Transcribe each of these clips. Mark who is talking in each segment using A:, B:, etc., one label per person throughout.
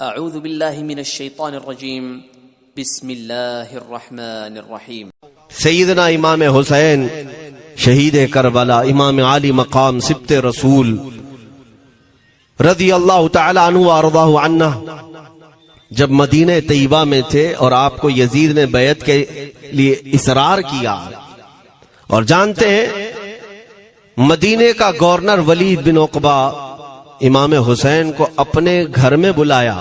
A: اعوذ باللہ من الشیطان الرجیم بسم اللہ الرحمن الرحیم۔
B: سیدنا امام حسین شہید کربلا، امام عالی مقام سبط رسول رضی اللہ تعالی عنہ وارضاہ عنہ، جب مدینہ طیبہ میں تھے اور آپ کو یزید نے بیعت کے لیے اصرار کیا، اور جانتے ہیں مدینہ کا گورنر ولید بن عقبہ امام حسین کو اپنے گھر میں بلایا،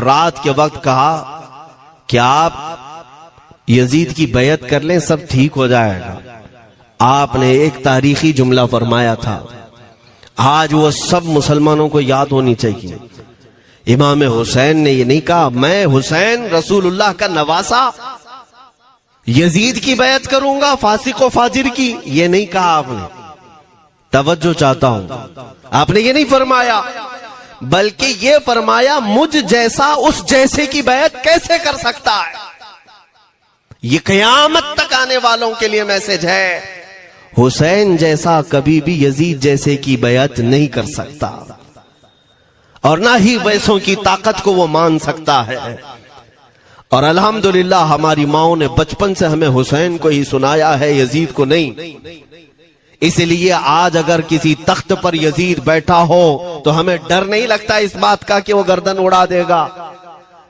B: رات کے وقت کہا کہ آپ یزید کی بیعت کر لیں، سب ٹھیک ہو جائے گا۔ آپ نے ایک تاریخی جملہ فرمایا تھا، آج وہ سب مسلمانوں کو یاد ہونی چاہیے۔ امام حسین نے یہ نہیں کہا میں حسین رسول اللہ کا نواسا یزید کی بیعت کروں گا فاسق و فاجر کی، یہ نہیں کہا آپ نے۔ توجہ چاہتا ہوں، آپ نے یہ نہیں فرمایا، بلکہ یہ فرمایا مجھ جیسا اس جیسے کی بیعت کیسے کر سکتا ہے۔ یہ قیامت تک آنے والوں کے لیے میسج ہے، حسین جیسا کبھی بھی یزید جیسے کی بیعت نہیں کر سکتا، اور نہ ہی ویسوں کی طاقت کو وہ مان سکتا ہے۔ اور الحمدللہ ہماری ماؤں نے بچپن سے ہمیں حسین کو ہی سنایا ہے، یزید کو نہیں۔ اس لیے آج اگر کسی تخت پر یزید بیٹھا ہو تو ہمیں ڈر نہیں لگتا اس بات کا کہ وہ گردن اڑا دے گا،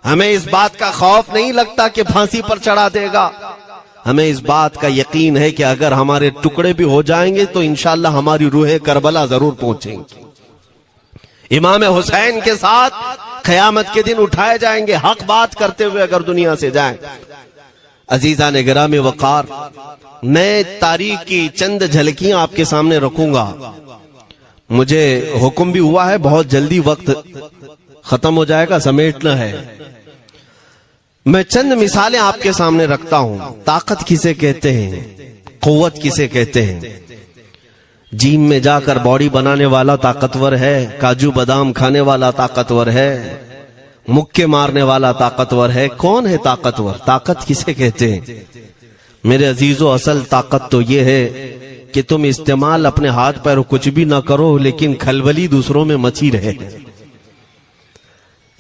B: ہمیں اس بات کا خوف نہیں لگتا کہ پھانسی پر چڑھا دے گا، ہمیں اس بات کا یقین ہے کہ اگر ہمارے ٹکڑے بھی ہو جائیں گے تو انشاءاللہ ہماری روح کربلا ضرور پہنچیں گی۔ امام حسین کے ساتھ قیامت کے دن اٹھائے جائیں گے، حق بات کرتے ہوئے اگر دنیا سے جائیں۔ عزیزان گرامی وقار، میں تاریخ کی چند جھلکیاں آپ کے سامنے رکھوں گا۔ مجھے حکم بھی ہوا ہے، بہت جلدی وقت ختم ہو جائے گا، سمیٹنا ہے۔ میں چند مثالیں آپ کے سامنے رکھتا ہوں۔ طاقت کسے کہتے ہیں، قوت کسے کہتے ہیں؟ جیم میں جا کر باڈی بنانے والا طاقتور ہے، کاجو بادام کھانے والا طاقتور ہے، مکے مارنے والا طاقتور ہے۔ کون ہے طاقتور؟ طاقت کسے کہتے ہیں؟ میرے عزیزو، اصل طاقت تو یہ ہے کہ تم استعمال اپنے ہاتھ پیر کچھ بھی نہ کرو لیکن کھلبلی دوسروں میں مچی رہے،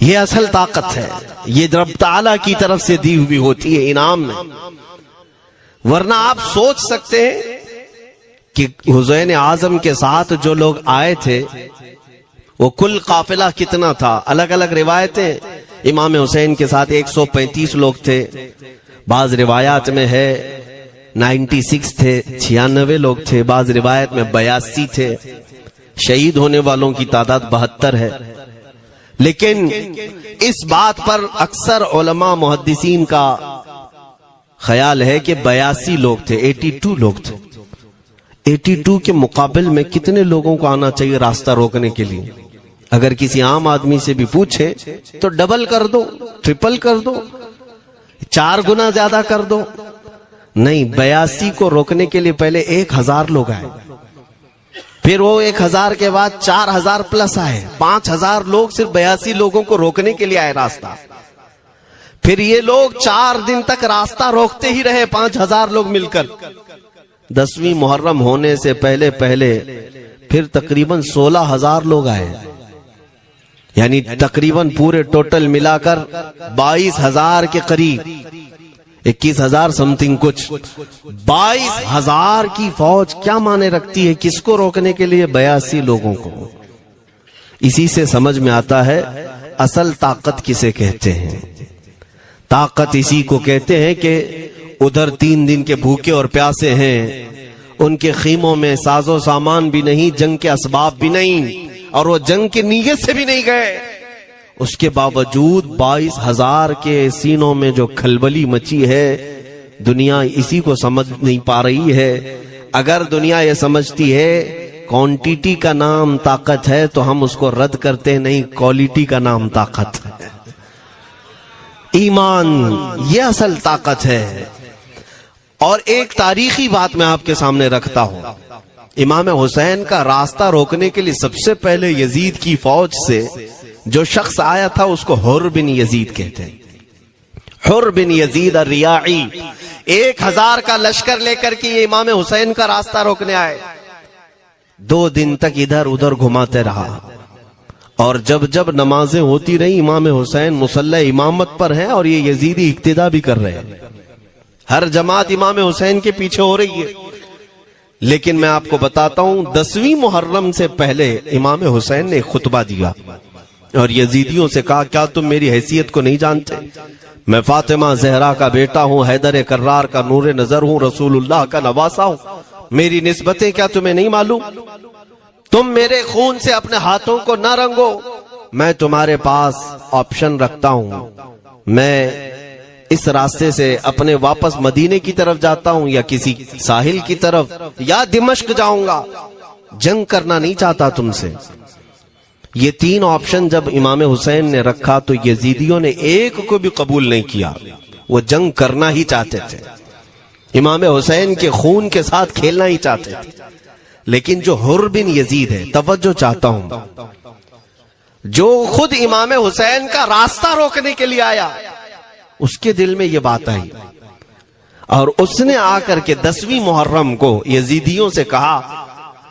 B: یہ اصل طاقت ہے۔ یہ رب تعالیٰ کی طرف سے دی ہوئی ہوتی ہے انعام میں۔ ورنہ آپ سوچ سکتے ہیں کہ حسین اعظم کے ساتھ جو لوگ آئے تھے وہ کل قافلہ کتنا تھا؟ الگ الگ روایتیں۔ امام حسین کے ساتھ 135 لوگ تھے، بعض روایات میں ہے 96 تھے، 96 لوگ تھے، بعض روایت میں 82 تھے۔ شہید ہونے والوں کی تعداد 72 ہے۔ لیکن اس بات پر اکثر علماء محدثین کا خیال ہے کہ 82 لوگ تھے، 82 لوگ تھے۔ 82 کے مقابل میں کتنے لوگوں کو آنا چاہیے راستہ روکنے کے لیے؟ اگر کسی عام آدمی سے بھی پوچھے تو ڈبل کر دو، ٹرپل کر دو، 4 گنا زیادہ کر دو۔ نہیں، 82 کو روکنے کے لیے پہلے 1000 لوگ آئے، پھر وہ 1000 کے بعد 4000 پلس آئے، 5000 لوگ صرف 82 لوگوں کو روکنے کے لیے آئے راستہ۔ پھر یہ لوگ 4 دن تک راستہ روکتے ہی رہے، 5000 لوگ مل کر۔ 10ویں محرم ہونے سے پہلے پھر تقریباً 16000 لوگ آئے، یعنی تقریباً پورے ٹوٹل ملا کر 22000 کے قریب، 21000 سمتنگ کچھ۔ 22000 کی فوج کیا معنی رکھتی ہے؟ کس کو روکنے کے لیے؟ 82 لوگوں کو۔ اسی سے سمجھ میں آتا ہے اصل طاقت کسے کہتے ہیں۔ طاقت اسی کو کہتے ہیں کہ ادھر 3 دن کے بھوکے اور پیاسے ہیں، ان کے خیموں میں ساز و سامان بھی نہیں، جنگ کے اسباب بھی نہیں، اور وہ جنگ کی نیت سے بھی نہیں گئے۔ اس کے باوجود 22000 کے سینوں میں جو کھلبلی مچی ہے، دنیا اسی کو سمجھ نہیں پا رہی ہے۔ اگر دنیا یہ سمجھتی ہے کوانٹیٹی کا نام طاقت ہے تو ہم اس کو رد کرتے نہیں، کوالٹی کا نام طاقت ہے۔ ایمان یہ اصل طاقت ہے۔ اور ایک تاریخی بات میں آپ کے سامنے رکھتا ہوں۔ امام حسین کا راستہ روکنے کے لیے سب سے پہلے یزید کی فوج سے جو شخص آیا تھا اس کو حر بن یزید کہتے ہیں۔ حر بن یزید الریاعی 1000 کا لشکر لے کر کے یہ امام حسین کا راستہ روکنے آئے۔ 2 دن تک ادھر ادھر گھماتے رہا، اور جب جب نمازیں ہوتی رہی امام حسین مصلی امامت پر ہیں اور یہ یزیدی اقتدا بھی کر رہے ہیں. ہر جماعت امام حسین کے پیچھے ہو رہی ہے. لیکن میں آپ کو بتاتا ہوں 10ویں محرم سے پہلے امام حسین نے ایک خطبہ دیا اور یزیدیوں سے کہا کیا تم میری حیثیت کو نہیں جانتے؟ میں فاطمہ زہرا کا بیٹا ہوں، حیدر کرار کا نور نظر ہوں، رسول اللہ کا نواسا ہوں. میری نسبتیں کیا تمہیں نہیں معلوم؟ تم میرے خون سے اپنے ہاتھوں کو نہ رنگو. میں تمہارے پاس آپشن رکھتا ہوں، میں اس راستے سے اپنے واپس مدینے کی طرف جاتا ہوں یا کسی ساحل کی طرف یا دمشق جاؤں گا. جنگ کرنا نہیں چاہتا تم سے. یہ 3 آپشن جب امام حسین نے رکھا تو یزیدیوں نے ایک کو بھی قبول نہیں کیا. وہ جنگ کرنا ہی چاہتے تھے، امام حسین کے خون کے ساتھ کھیلنا ہی چاہتے تھے. لیکن جو حر بن یزید ہے، توجہ چاہتا ہوں، جو خود امام حسین کا راستہ روکنے کے لیے آیا، اس کے دل میں یہ بات آئی اور اس نے آ کر کے 10ویں محرم کو یزیدیوں سے کہا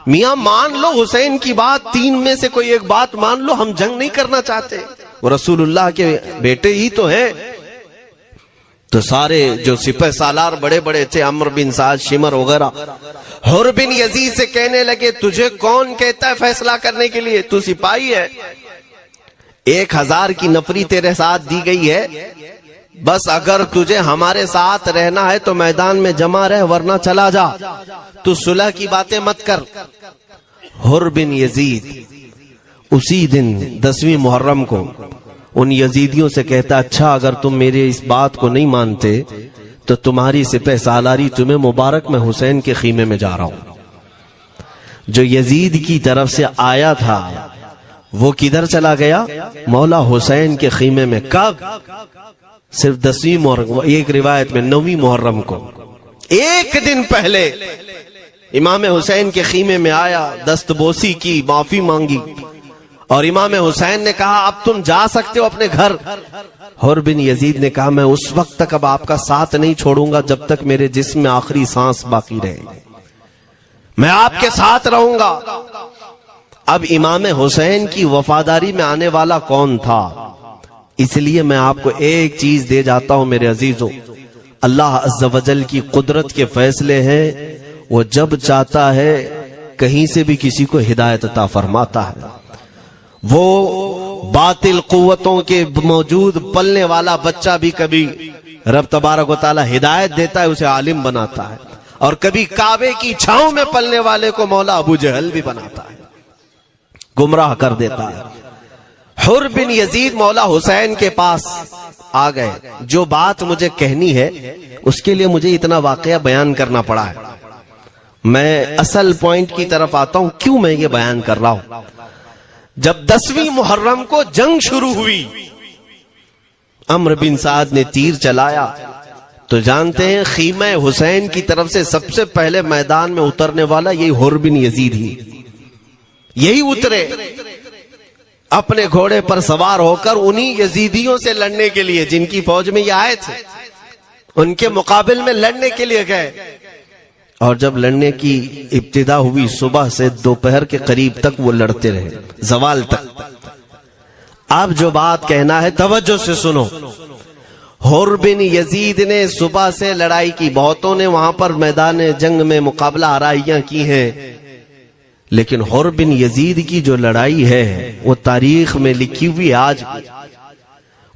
B: میاں مان لو حسین کی بات، 3 میں سے کوئی ایک بات مان لو، ہم جنگ نہیں کرنا چاہتے، وہ رسول اللہ کے بیٹے ہی تو ہیں. تو سارے جو سپہ سالار بڑے بڑے تھے، عمرو بن سعد، شمر وغیرہ، حر بن یزید سے کہنے لگے تجھے کون کہتا ہے فیصلہ کرنے کے لیے؟ تو سپاہی ہے، 1000 کی نفری تیرے ساتھ دی گئی ہے، بس اگر تجھے ہمارے ساتھ رہنا ہے تو میدان میں جمع رہ ورنہ چلا جا، تو صلح کی باتیں مت کر. حر بن یزید اسی دن 10ویں محرم کو ان یزیدیوں سے کہتا اچھا اگر تم میرے اس بات کو نہیں مانتے تو تمہاری سپہ سالاری تمہیں مبارک، میں حسین کے خیمے میں جا رہا ہوں. جو یزید کی طرف سے آیا تھا وہ کدھر چلا گیا؟ مولا حسین کے خیمے میں. کب؟ صرف 10ویں محرم، ایک روایت میں 9ویں محرم کو، ایک دن پہلے امام حسین کے خیمے میں آیا، دست بوسی کی، معافی مانگی اور امام حسین نے کہا اب تم جا سکتے ہو اپنے گھر. حر بن یزید نے کہا میں اس وقت تک اب آپ کا ساتھ نہیں چھوڑوں گا جب تک میرے جسم میں آخری سانس باقی رہے گی، میں آپ کے ساتھ رہوں گا. اب امام حسین کی وفاداری میں آنے والا کون تھا؟ اس لیے میں آپ کو ایک چیز دے جاتا ہوں میرے عزیزوں، اللہ عز و جل کی قدرت کے فیصلے ہیں، وہ جب چاہتا ہے کہیں سے بھی کسی کو ہدایت عطا فرماتا ہے. وہ باطل قوتوں کے موجود پلنے والا بچہ بھی کبھی رب تبارک و تعالی ہدایت دیتا ہے، اسے عالم بناتا ہے، اور کبھی کعبے کی چھاؤں میں پلنے والے کو مولا ابو جہل بھی بناتا ہے، گمراہ کر دیتا ہے. حر بن یزید مولا حسین کے پاس آ گئے. جو بات مجھے کہنی ہے اس کے لیے مجھے اتنا واقعہ بیان کرنا پڑا ہے. میں اصل پوائنٹ کی طرف آتا ہوں، کیوں میں یہ بیان کر رہا ہوں. جب 10ویں محرم کو جنگ شروع ہوئی، عمرو بن سعد نے تیر چلایا تو جانتے ہیں خیمہ حسین کی طرف سے سب سے پہلے میدان میں اترنے والا یہی حر بن یزید ہی، یہی اترے اپنے گھوڑے پر سوار ہو کر انہی یزیدیوں سے لڑنے کے لیے جن کی فوج میں یہ آئے تھے، ان کے مقابل میں لڑنے کے لیے گئے. اور جب لڑنے کی ابتدا ہوئی صبح سے دوپہر کے قریب تک وہ لڑتے رہے، زوال تک. اب جو بات کہنا ہے توجہ سے سنو. حر بن یزید نے صبح سے لڑائی کی، بہتوں نے وہاں پر میدان جنگ میں مقابلہ آرائیاں کی ہیں، لیکن حر بن یزید کی جو لڑائی ہے وہ تاریخ میں لکھی ہوئی. آج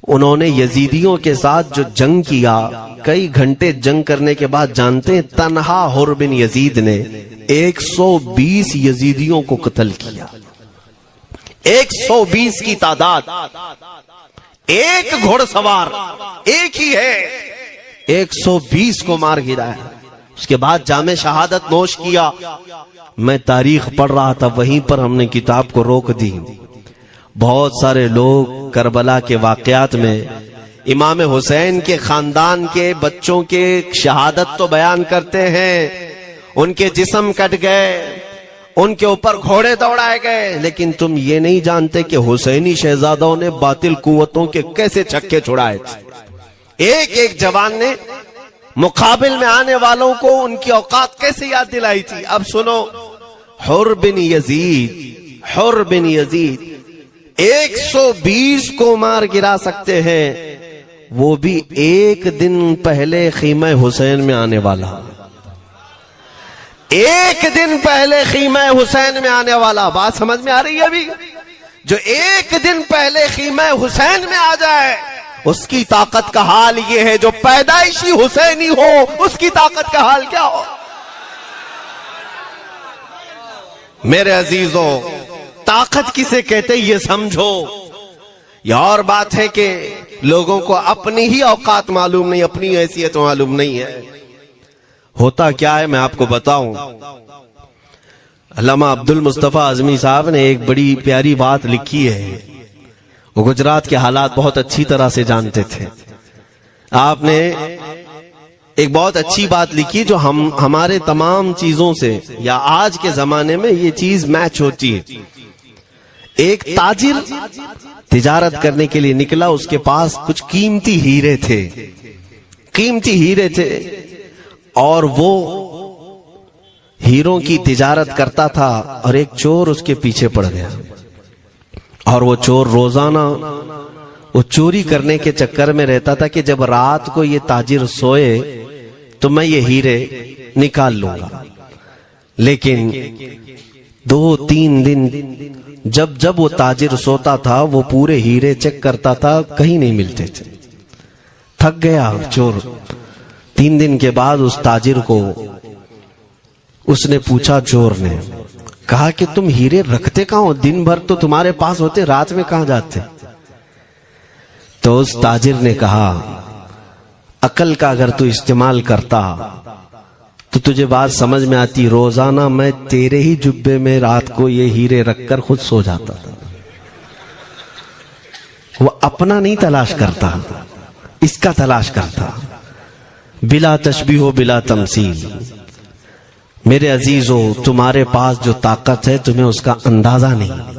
B: انہوں نے یزیدیوں کے ساتھ جو جنگ کیا، کئی گھنٹے جنگ کرنے کے بعد جانتے ہیں تنہا حر بن یزید نے 120 یزیدیوں کو قتل کیا. 120 کی تعداد، ایک گھوڑ سوار ایک ہی ہے، 120 کو مار گرایا. اس کے بعد جام شہادت نوش کیا. میں تاریخ پڑھ رہا تھا، وہیں پر ہم نے کتاب کو روک دی. بہت سارے لوگ کربلا کے واقعات میں امام حسین کے خاندان کے بچوں کے شہادت تو بیان کرتے ہیں، ان کے جسم کٹ گئے، ان کے اوپر گھوڑے دوڑائے گئے، لیکن تم یہ نہیں جانتے کہ حسینی شہزادوں نے باطل قوتوں کے کیسے چھکے چھڑائے تھے. ایک ایک جوان نے مقابل میں آنے والوں کو ان کی اوقات کیسے یاد دلائی تھی. اب سنو، حر بن یزید 120 کو مار گرا سکتے ہیں، وہ بھی ایک دن پہلے خیمہ حسین میں آنے والا، ایک دن پہلے خیمہ حسین میں آنے والا۔ بات سمجھ میں آ رہی ہے ابھی؟ جو ایک دن پہلے خیمہ حسین میں آ جائے اس کی طاقت کا حال یہ ہے، جو پیدائشی حسینی ہو اس کی طاقت کا حال کیا ہو؟ میرے عزیزوں، طاقت کسے کہتے یہ سمجھو۔ یہ اور بات ہے کہ لوگوں کو اپنی ہی اوقات معلوم نہیں، اپنی حیثیت معلوم نہیں ہے۔ ہوتا کیا ہے میں آپ کو بتاؤں۔ علامہ عبد المصطفیٰ اعظمی صاحب نے ایک بڑی پیاری بات لکھی ہے۔ وہ گجرات کے حالات بہت اچھی طرح سے جانتے تھے۔ آپ نے ایک بہت اچھی بات لکھی جو ہمارے تمام چیزوں سے یا آج کے زمانے میں یہ چیز میچ ہوتی ہے۔ ایک تاجر تجارت کرنے کے لیے نکلا، اس کے پاس کچھ قیمتی ہیرے تھے اور وہ ہیروں کی تجارت کرتا تھا، اور ایک چور اس کے پیچھے پڑ گیا، اور وہ چور روزانہ وہ چوری کرنے کے چکر میں رہتا تھا کہ جب رات کو یہ تاجر سوئے تو میں یہ ہیرے نکال لوں گا۔ لیکن 2-3 دن جب وہ تاجر سوتا تھا وہ پورے ہیرے چیک کرتا تھا، کہیں نہیں ملتے تھے۔ تھک گیا چور۔ 3 دن کے بعد اس تاجر کو اس نے پوچھا، چور نے کہا کہ تم ہیرے رکھتے کہاں ہو؟ دن بھر تو تمہارے پاس ہوتے، رات میں کہاں جاتے؟ تو اس تاجر نے کہا، عقل کا اگر تو استعمال کرتا تو تجھے بات سمجھ میں آتی، روزانہ میں تیرے ہی جبے میں رات کو یہ ہیرے رکھ کر خود سو جاتا تھا۔ وہ اپنا نہیں تلاش کرتا، اس کا تلاش کرتا، بلا تشبیہ و بلا تمثیل۔ میرے عزیزو، تمہارے پاس جو طاقت ہے تمہیں اس کا اندازہ نہیں۔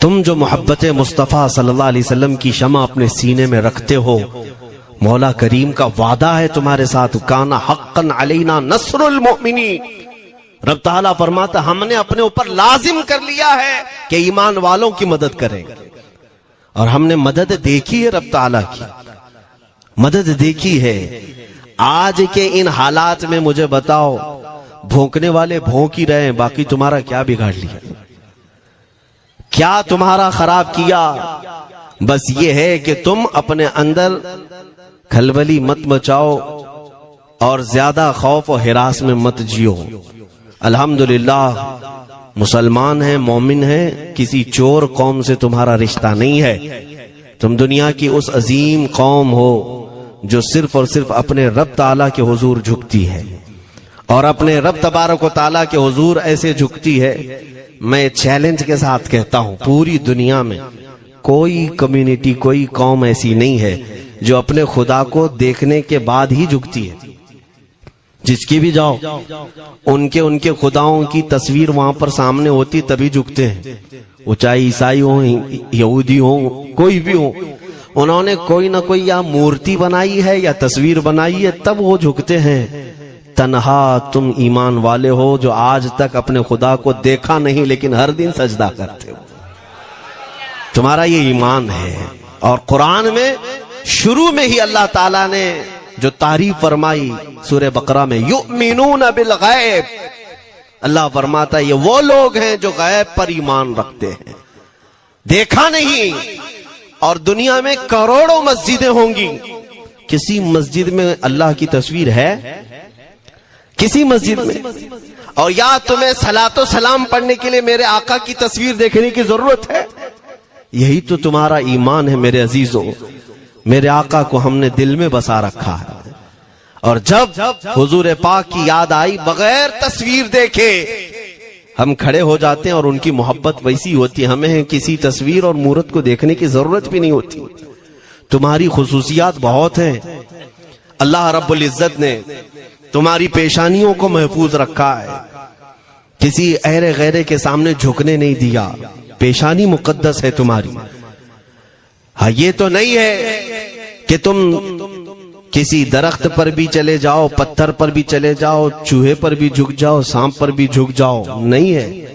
B: تم جو محبت مصطفیٰ صلی اللہ علیہ وسلم کی شمع اپنے سینے میں رکھتے ہو، مولا کریم کا وعدہ ہے تمہارے ساتھ، کان حقا علینا نصر المؤمنین۔ رب تعالیٰ فرماتا ہم نے اپنے اوپر لازم کر لیا ہے کہ ایمان والوں کی مدد کریں، اور ہم نے مدد دیکھی ہے، رب تعالیٰ کی مدد دیکھی ہے۔ آج کے ان حالات میں مجھے بتاؤ، بھونکنے والے بھونک ہی رہے ہیں، باقی تمہارا کیا بگاڑ لیا؟ کیا تمہارا خراب کیا؟ بس یہ ہے کہ تم اپنے اندر کھلبلی مت مچاؤ اور زیادہ خوف و ہراس میں مت جیو۔ الحمدللہ مسلمان ہیں، مومن ہیں، کسی چور قوم سے تمہارا رشتہ نہیں ہے۔ تم دنیا کی اس عظیم قوم ہو جو صرف اور صرف اپنے رب تعالیٰ کے حضور جھکتی ہے، اور اپنے رب تبارک و تعالیٰ کے حضور ایسے جھکتی ہے۔ میں چیلنج کے ساتھ کہتا ہوں، پوری دنیا میں کوئی کمیونٹی، کوئی قوم ایسی نہیں ہے جو اپنے خدا کو دیکھنے کے بعد ہی جھکتی ہے۔ جس کی بھی جاؤ، ان کے خداؤں کی تصویر وہاں پر سامنے ہوتی تبھی جھکتے ہیں، وہ چاہے عیسائی ہوں، یہودی ہوں، کوئی بھی ہوں، انہوں نے کوئی نہ کوئی یا مورتی بنائی ہے یا تصویر بنائی ہے، تب وہ جھکتے ہیں۔ تنہا تم ایمان والے ہو جو آج تک اپنے خدا کو دیکھا نہیں لیکن ہر دن سجدہ کرتے ہو، تمہارا یہ ایمان ہے۔ اور قرآن میں شروع میں ہی اللہ تعالیٰ نے جو تعریف فرمائی سورہ بقرہ میں، یؤمنون بالغیب، اللہ فرماتا ہے یہ وہ لوگ ہیں جو غیب پر ایمان رکھتے ہیں، دیکھا نہیں۔ اور دنیا میں کروڑوں مسجدیں ہوں گی، کسی مسجد میں اللہ کی تصویر ہے؟ کسی مسجد میں؟ اور یا تمہیں صلاۃ و سلام پڑھنے کے لیے میرے آقا کی تصویر دیکھنے کی ضرورت ہے؟ یہی تو تمہارا ایمان ہے میرے عزیزوں۔ میرے آقا کو ہم نے دل میں بسا رکھا ہے، اور جب حضور پاک کی یاد آئی بغیر تصویر دیکھے ہم کھڑے ہو جاتے ہیں، اور ان کی محبت ویسی ہوتی ہے، ہمیں کسی تصویر اور مورت کو دیکھنے کی ضرورت بھی نہیں ہوتی۔ تمہاری خصوصیات بہت ہیں، اللہ رب العزت نے تمہاری پیشانیوں کو محفوظ رکھا ہے، کسی اہرے غیرے کے سامنے جھکنے نہیں دیا، پیشانی مقدس ہے تمہاری۔ ہاں یہ تو نہیں ہے کہ تم کسی درخت پر بھی چلے جاؤ، پتھر پر بھی چلے جاؤ، چوہے پر بھی جھک جاؤ، سانپ پر بھی جھک جاؤ، نہیں ہے۔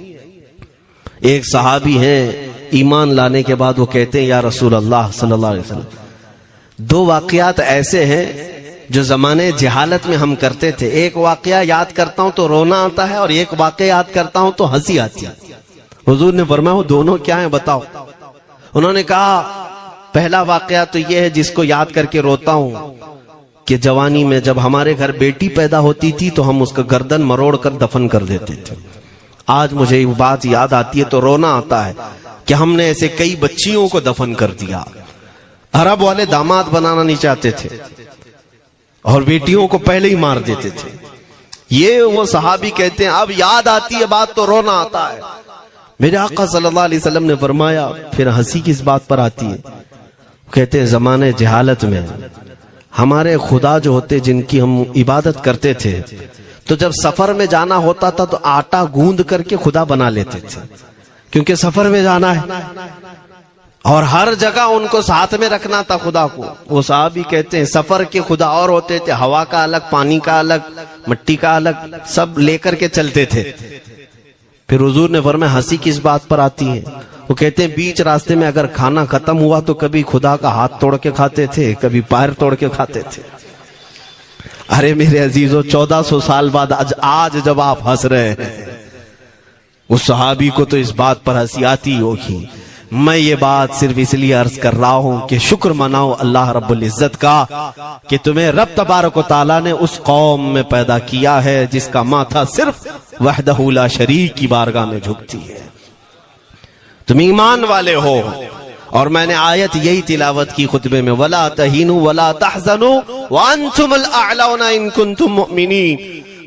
B: ایک صحابی ہیں ایمان لانے کے بعد وہ کہتے ہیں یا رسول اللہ صلی اللہ علیہ وسلم 2 واقعات ایسے ہیں جو زمانے جہالت میں ہم کرتے تھے. ایک واقعہ یاد کرتا ہوں تو رونا آتا ہے اور ایک واقعہ یاد کرتا ہوں تو ہنسی آتی ہے. حضور نے فرمایا وہ دونوں کیا ہیں بتاؤ. انہوں نے کہا پہلا واقعہ تو یہ ہے جس کو یاد کر کے روتا ہوں کہ جوانی میں جب ہمارے گھر بیٹی پیدا ہوتی تھی تو ہم اس کا گردن مروڑ کر دفن کر دیتے تھے. آج مجھے یہ بات یاد آتی ہے تو رونا آتا ہے کہ ہم نے ایسے کئی بچیوں کو دفن کر دیا. عرب والے داماد بنانا نہیں چاہتے تھے اور بیٹیوں کو پہلے ہی مار دیتے تھے. یہ وہ صحابی کہتے ہیں اب یاد آتی ہے بات تو رونا آتا ہے. میرے آقا صلی اللہ علیہ وسلم نے فرمایا پھر ہنسی کس بات پر آتی ہے. کہتے ہیں زمانے جہالت میں ہمارے خدا جو ہوتے جن کی ہم عبادت کرتے تھے تو جب سفر میں جانا ہوتا تھا تو آٹا گوند کر کے خدا بنا لیتے تھے کیونکہ سفر میں جانا ہے اور ہر جگہ ان کو ساتھ میں رکھنا تھا خدا کو. وہ صحابی کہتے ہیں سفر کے خدا اور ہوتے تھے, ہوا کا الگ, پانی کا الگ, مٹی کا الگ, سب لے کر کے چلتے تھے. پھر حضور نے فرمایا ہنسی کس بات پر آتی ہے. وہ کہتے ہیں بیچ راستے میں اگر کھانا ختم ہوا تو کبھی خدا کا ہاتھ توڑ کے کھاتے تھے, کبھی پیر توڑ کے کھاتے تھے. ارے میرے عزیزو 1400 سال بعد آج جب آپ ہنس رہے ہیں اس صحابی کو تو اس بات پر ہنسی آتی ہوگی. میں یہ بات صرف اس لیے عرض کر رہا ہوں کہ شکر مناؤ اللہ رب العزت کا کہ تمہیں رب تبارک و تعالیٰ نے اس قوم میں پیدا کیا ہے جس کا ماتھا صرف وحدہ لا شریک کی بارگاہ میں جھکتی ہے. تم ایمان والے ہو. اور میں نے آیت یہی تلاوت کی خطبے میں وَلَا تَهِنُوا وَلَا تَحْزَنُوا وَأَنْتُمُ الْأَعْلَوْنَ إِن كُنتُم مُؤْمِنِينَ.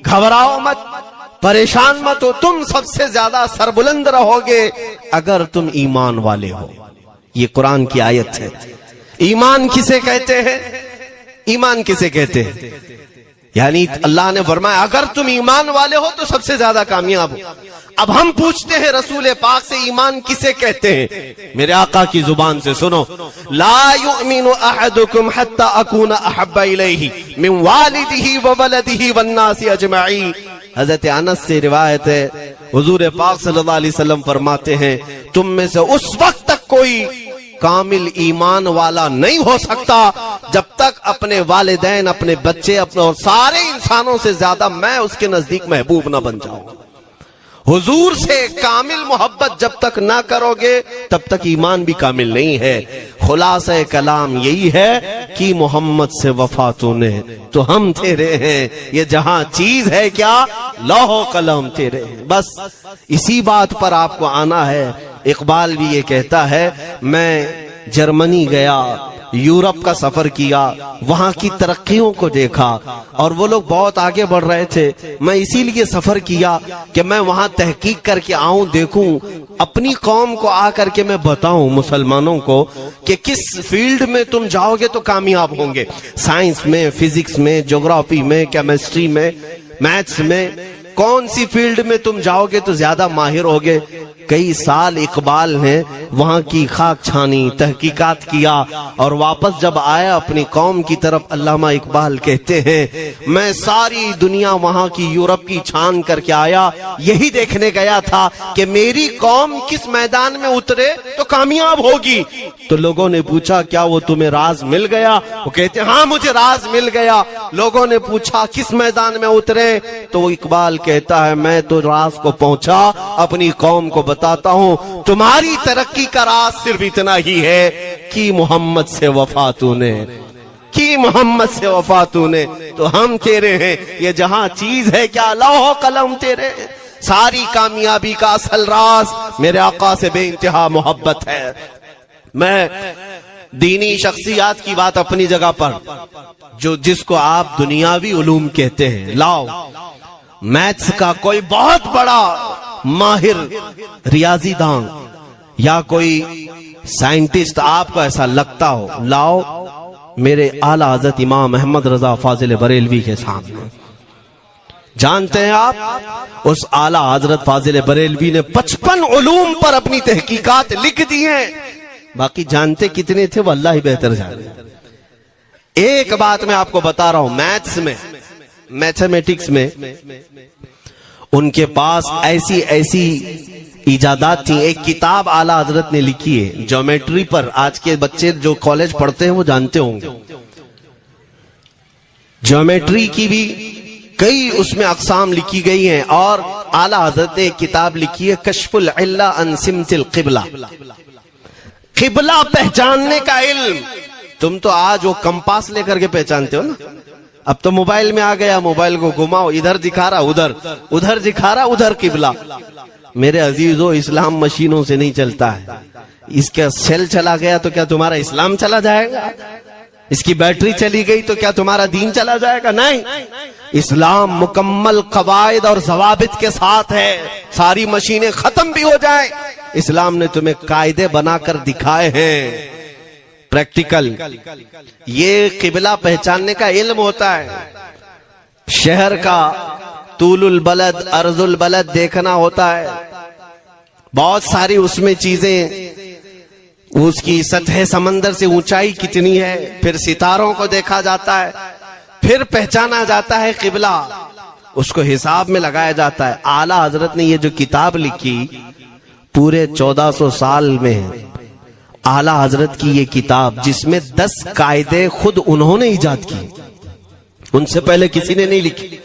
B: گھبراؤ مت, پریشان مت ہو, تم سب سے زیادہ سربلند رہو گے اگر تم ایمان والے ہو. یہ قرآن کی آیت ہے. ایمان کسے کہتے ہیں؟ ایمان کسے کہتے ہیں؟ یعنی اللہ نے فرمایا اگر تم ایمان والے ہو تو سب سے زیادہ کامیاب ہو. اب ہم پوچھتے ہیں رسول پاک سے ایمان کسے کہتے ہیں؟ میرے آقا کی زبان سے سنو لا یؤمن احدکم حتی اکون احب الیہ من والدہ وولدہ والناس اجمعین. حضرت انس سے روایت ہے حضور پاک صلی اللہ علیہ وسلم فرماتے ہیں تم میں سے اس وقت تک کوئی کامل ایمان والا نہیں ہو سکتا جب تک اپنے والدین, اپنے بچے, اپنے اور سارے انسانوں سے زیادہ میں اس کے نزدیک محبوب نہ بن جاؤں. حضور سے کامل محبت جب تک نہ کرو گے تب تک ایمان بھی کامل نہیں ہے. خلاصہ کلام یہی ہے کہ محمد سے وفا تو نے تو ہم تیرے ہیں, یہ جہاں چیز ہے کیا لوح و قلم تیرے ہیں. بس اسی بات پر آپ کو آنا ہے. اقبال بھی یہ کہتا ہے میں جرمنی گیا, یورپ کا سفر کیا, وہاں کی ترقیوں کو دیکھا اور وہ لوگ بہت آگے بڑھ رہے تھے. میں اسی لیے سفر کیا کہ میں وہاں تحقیق کر کے آؤں, دیکھوں, اپنی قوم کو آ کر کے میں بتاؤں مسلمانوں کو کہ کس فیلڈ میں تم جاؤ گے تو کامیاب ہوں گے. سائنس میں, فزکس میں, جغرافی میں, کیمسٹری میں, میتھس میں, کون سی فیلڈ میں تم جاؤ گے تو زیادہ ماہر ہوگے. کئی سال اقبال نے وہاں کی خاک چھانی, تحقیقات کیا اور واپس جب آیا اپنی قوم کی طرف, علامہ اقبال کہتے ہیں میں ساری دنیا وہاں کی یورپ کی چھان کر کے آیا, یہی دیکھنے گیا تھا کہ میری قوم کس میدان میں اترے تو کامیاب ہوگی. تو لوگوں نے پوچھا کیا وہ تمہیں راز مل گیا؟ وہ کہتے ہیں ہاں مجھے راز مل گیا. لوگوں نے پوچھا کس میدان میں اترے؟ تو وہ اقبال کہتا ہے میں تو راز کو پہنچا, اپنی قوم کو بتاتا ہوں تمہاری ترقی کا راز صرف اتنا ہی ہے کہ محمد سے وفا تو نے, کہ محمد سے وفا تو نے تو ہم تیرے ہیں. یہ جہاں چیز ہے کیا لوح و قلم تیرے. ساری کامیابی کا اصل راز میرے آقا سے بے انتہا محبت ہے. میں دینی شخصیات کی بات اپنی جگہ پر, جو جس کو آپ دنیاوی علوم کہتے ہیں, لاؤ میتھس کا کوئی بہت بڑا ماہر ریاضی دان یا کوئی سائنٹسٹ آپ کو ایسا لگتا ہو, لاؤ میرے اعلیٰ حضرت امام احمد رضا فاضل بریلوی کے سامنے. جانتے ہیں آپ اس اعلیٰ حضرت فاضل بریلوی نے 55 علوم پر اپنی تحقیقات لکھ دی ہیں. باقی جانتے کتنے تھے وہ اللہ ہی بہتر جانے. ایک بات میں آپ کو بتا رہا ہوں, میتھس میں, میتھمیٹکس میں ان کے پاس ایسی ایجادات تھی. ایک کتاب اعلیٰ حضرت نے لکھی ہے جیومیٹری پر. آج کے بچے جو کالج پڑھتے ہیں وہ جانتے ہوں گے. جیومیٹری کی بھی کئی اس میں اقسام لکھی گئی ہیں. اور اعلیٰ حضرت نے ایک کتاب لکھی ہے کشف العلہ عن سمت القبلہ. قبلہ پہچاننے کا علم. تم تو آج وہ کمپاس لے کر کے پہچانتے ہو نا. اب تو موبائل میں آ گیا, موبائل کو گھماؤ, ادھر دکھا رہا ادھر, ادھر دکھا رہا ادھر قبلہ. میرے عزیزو, اسلام مشینوں سے نہیں چلتا ہے. اس کا سیل چلا گیا تو کیا تمہارا اسلام چلا جائے گا؟ اس کی بیٹری چلی گئی تو کیا تمہارا دین چلا جائے گا؟ نہیں. اسلام مکمل قواعد اور ضوابط کے ساتھ ہے. ساری مشینیں ختم بھی ہو جائیں, اسلام نے تمہیں قاعدے بنا کر دکھائے ہیں پریکٹیکل. یہ قبلہ پہچاننے کا علم ہوتا ہے. شہر کا طول البلد عرض البلد دیکھنا ہوتا ہے. بہت ساری اس میں چیزیں, اس کی سطح سمندر سے اونچائی کتنی ہے, پھر ستاروں کو دیکھا جاتا ہے, پھر پہچانا جاتا ہے قبلہ, اس کو حساب میں لگایا جاتا ہے. اعلیٰ حضرت نے یہ جو کتاب لکھی پورے 1400 سال میں, اعلیٰ حضرت کی یہ کتاب جس میں 10 قاعدے خود انہوں نے ایجاد کی, ان سے پہلے کسی نے نہیں لکھی,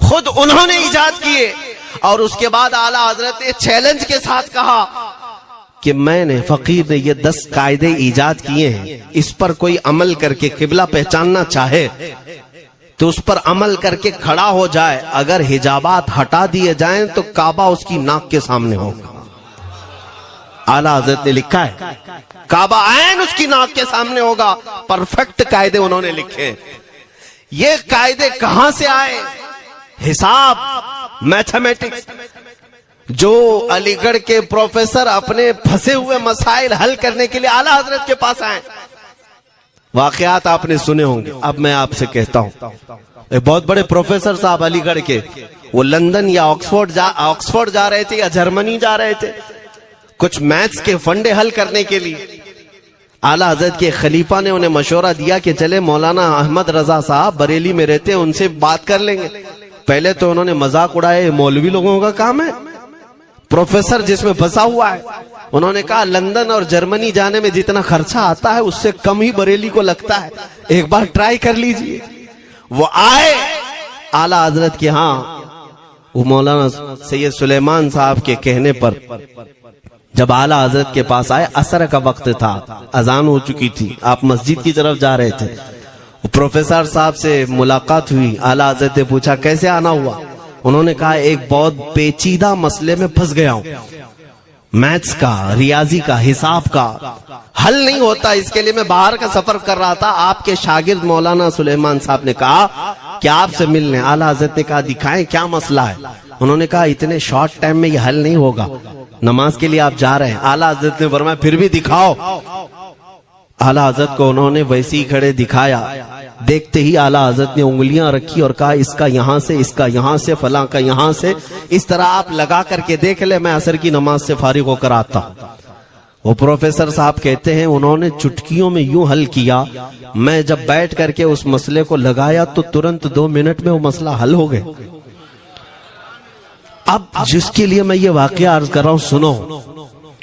B: خود انہوں نے ایجاد کیے. اور اس کے بعد اعلیٰ حضرت نے چیلنج کے ساتھ کہا کہ میں نے, فقیر نے یہ 10 قاعدے ایجاد کیے ہیں, اس پر کوئی عمل کر کے قبلہ پہچاننا چاہے تو اس پر عمل کر کے کھڑا ہو جائے. اگر حجابات ہٹا دیے جائیں تو کعبہ اس کی ناک کے سامنے ہوگا. اعلیٰ حضرت نے لکھا ہے کعبہ عین اس کی ناک کے سامنے ہوگا. پرفیکٹ قاعدے انہوں نے لکھے. یہ قاعدے کہاں سے آئے؟ حساب, میتھمیٹکس. جو علی گڑھ کے پروفیسر اپنے پھنسے ہوئے مسائل حل کرنے کے لیے اعلیٰ حضرت کے پاس آئے. واقعات آپ نے سنے ہوں گے. اب میں آپ سے کہتا ہوں, ایک بہت بڑے پروفیسر صاحب علی گڑھ کے, وہ لندن یا آکسفورڈ جا رہے تھے یا جرمنی جا رہے تھے کچھ میتھس کے فنڈے حل کرنے کے لیے. اعلیٰ حضرت کے خلیفہ نے انہیں مشورہ دیا کہ چلے مولانا احمد رضا صاحب بریلی میں رہتے ہیں, ان سے بات کر لیں گے. پہلے تو انہوں نے مذاق اڑائے, مولوی لوگوں کا کام ہے, پروفیسر جس میں پھنسا ہوا ہے. انہوں نے کہا لندن اور جرمنی جانے میں جتنا خرچہ آتا ہے اس سے کم ہی بریلی کو لگتا ہے, ایک بار ٹرائی کر لیجئے. وہ آئے اعلیٰ حضرت کے ہاں. وہ مولانا سید سلیمان صاحب کے کہنے پر جب اعلیٰ حضرت کے پاس آئے, عصر کا وقت تھا, اذان ہو چکی تھی, آپ مسجد کی طرف جا رہے تھے. پروفیسر صاحب سے ملاقات ہوئی. اعلیٰ حضرت نے پوچھا کیسے آنا ہوا؟ انہوں نے کہا ایک بہت پیچیدہ مسئلے میں پھنس گیا ہوں, میتھس کا, ریاضی کا, حساب کا حل نہیں ہوتا, اس کے لیے میں باہر کا سفر کر رہا تھا. آپ کے شاگرد مولانا سلیمان صاحب نے کہا کہ آپ سے ملنے. اعلیٰ حضرت نے کہا دکھائیں کیا مسئلہ ہے. انہوں نے کہا اتنے شارٹ ٹائم میں یہ حل نہیں ہوگا, نماز کے لیے آپ جا رہے ہیں. اعلیٰ حضرت نے فرمایا پھر بھی دکھاؤ. اعلیٰ حضرت کو انہوں نے ویسے ہی کھڑے دکھایا. دیکھتے ہی اعلیٰ حضرت نے انگلیاں رکھی اور کہا اس کا یہاں سے, اس کا یہاں سے, فلاں کا یہاں سے, اس طرح آپ لگا کر کے دیکھ لیں, میں عصر کی نماز سے فارغ ہو کر آتا. وہ پروفیسر صاحب کہتے ہیں انہوں نے چٹکیوں میں یوں حل کیا, میں جب بیٹھ کر کے اس مسئلے کو لگایا تو ترنت 2 منٹ میں وہ مسئلہ حل ہو گئے. اب جس کے لیے میں یہ واقعہ عرض کر رہا ہوں سنو.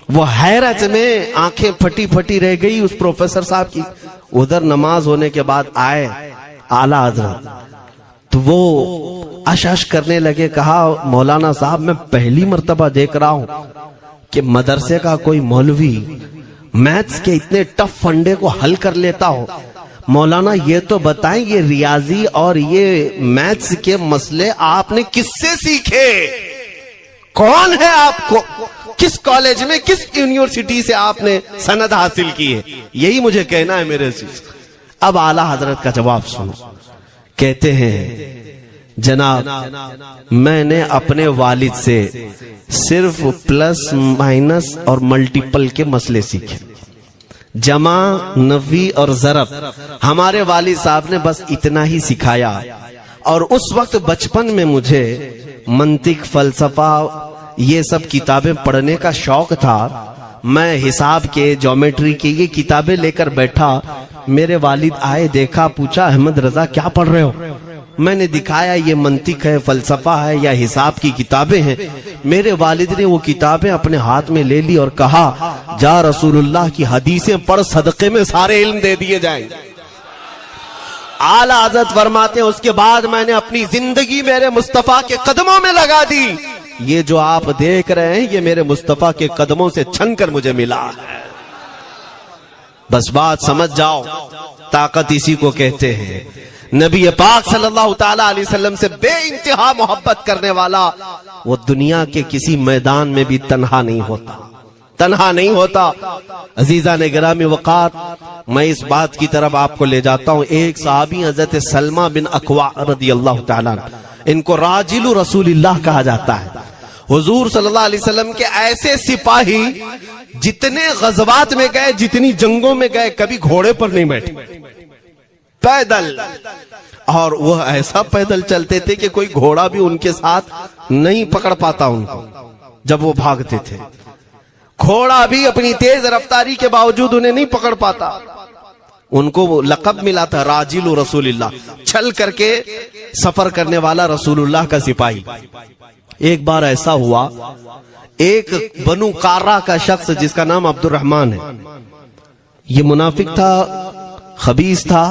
B: وہ حیرت میں آنکھیں پھٹی پھٹی رہ گئی اس پروفیسر صاحب کی. ادھر نماز ہونے کے بعد آئے اعلیٰ حضرت تو وہ اش کرنے لگے. کہا مولانا صاحب میں پہلی مرتبہ دیکھ رہا ہوں کہ مدرسے کا کوئی مولوی میتھس کے اتنے ٹف فنڈے کو حل کر لیتا ہو. مولانا یہ تو بتائیں یہ ریاضی اور یہ میتھس کے مسئلے آپ نے کس سے سیکھے؟ کون ہے آپ کو؟ کس کالج میں, کس یونیورسٹی سے آپ نے سند حاصل کی ہے؟ یہی مجھے کہنا ہے میرے عزیز. اب اعلیٰ حضرت کا جواب سنو. کہتے ہیں جناب میں نے اپنے والد سے صرف پلس مائنس اور ملٹیپل کے مسئلے سیکھے, جمع, نفی اور ضرب. ہمارے والد صاحب نے بس اتنا ہی سکھایا. اور اس وقت بچپن میں مجھے منطق, فلسفہ, یہ سب کتابیں پڑھنے کا شوق تھا. میں حساب کے, جیومیٹری کے یہ کتابیں لے کر بیٹھا. میرے والد آئے, دیکھا, پوچھا احمد رضا کیا پڑھ رہے ہو؟ میں نے دکھایا یہ منطق ہے، فلسفہ ہے یا حساب کی کتابیں ہیں۔ میرے والد نے وہ کتابیں اپنے ہاتھ میں لے لی اور کہا جا رسول اللہ کی حدیثیں پڑھ، صدقے میں سارے علم دے دیے جائیں۔ اعلیٰ حضرت فرماتے ہیں اس کے بعد میں نے اپنی زندگی میرے مصطفیٰ کے قدموں میں لگا دی۔ یہ جو آپ دیکھ رہے ہیں یہ میرے مصطفیٰ کے قدموں سے چھن کر مجھے ملا ہے۔ بس بات سمجھ جاؤ، طاقت اسی کو کہتے ہیں۔ نبی پاک صلی اللہ تعالی علیہ وسلم سے بے انتہا محبت کرنے والا وہ دنیا کے کسی میدان میں بھی تنہا نہیں ہوتا، تنہا نہیں ہوتا۔ عزیزان گرامی وقار، میں اس بات کی طرف آپ کو لے جاتا ہوں۔ ایک صحابی حضرت سلمہ بن اکوع رضی اللہ تعالیٰ عنہ، ان کو راجل رسول اللہ کہا جاتا ہے۔ حضور صلی اللہ علیہ وسلم کے ایسے سپاہی جتنے غزوات میں گئے، جتنی جنگوں میں گئے، کبھی گھوڑے پر نہیں بیٹھے، پیدل۔ اور وہ ایسا پیدل چلتے تھے کہ کوئی گھوڑا بھی ان کے ساتھ نہیں پکڑ پاتا ان کو جب وہ بھاگتے تھے۔ گھوڑا بھی اپنی تیز رفتاری کے باوجود انہیں نہیں پکڑ پاتا۔ ان کو وہ لقب ملا تھا راجل رسول اللہ، چھل کر کے سفر کرنے والا رسول اللہ کا سپاہی۔ ایک بار ایسا ہوا، ایک بنو قارہ کا شخص جس کا نام عبد الرحمن ہے، یہ منافق تھا، خبیث تھا۔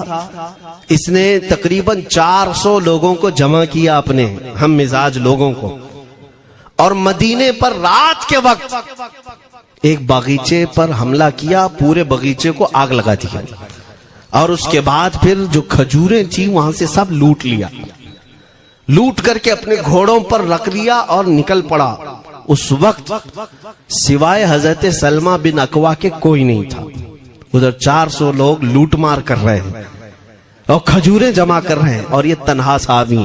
B: اس نے تقریباً 400 لوگوں کو جمع کیا، اپنے ہم مزاج لوگوں کو، اور مدینے پر رات کے وقت ایک باغیچے پر حملہ کیا، پورے باغیچے کو آگ لگا دیا، اور اس کے بعد پھر جو کھجوریں تھیں وہاں سے سب لوٹ لیا، لوٹ کر کے اپنے گھوڑوں پر رکھ لیا اور نکل پڑا۔ اس وقت سوائے حضرت سلمہ بن اکوع کے کوئی نہیں تھا۔ ادھر 400 لوگ لوٹ مار کر رہے ہیں اور کھجوریں جمع کر رہے ہیں، اور یہ تنہا صحابی۔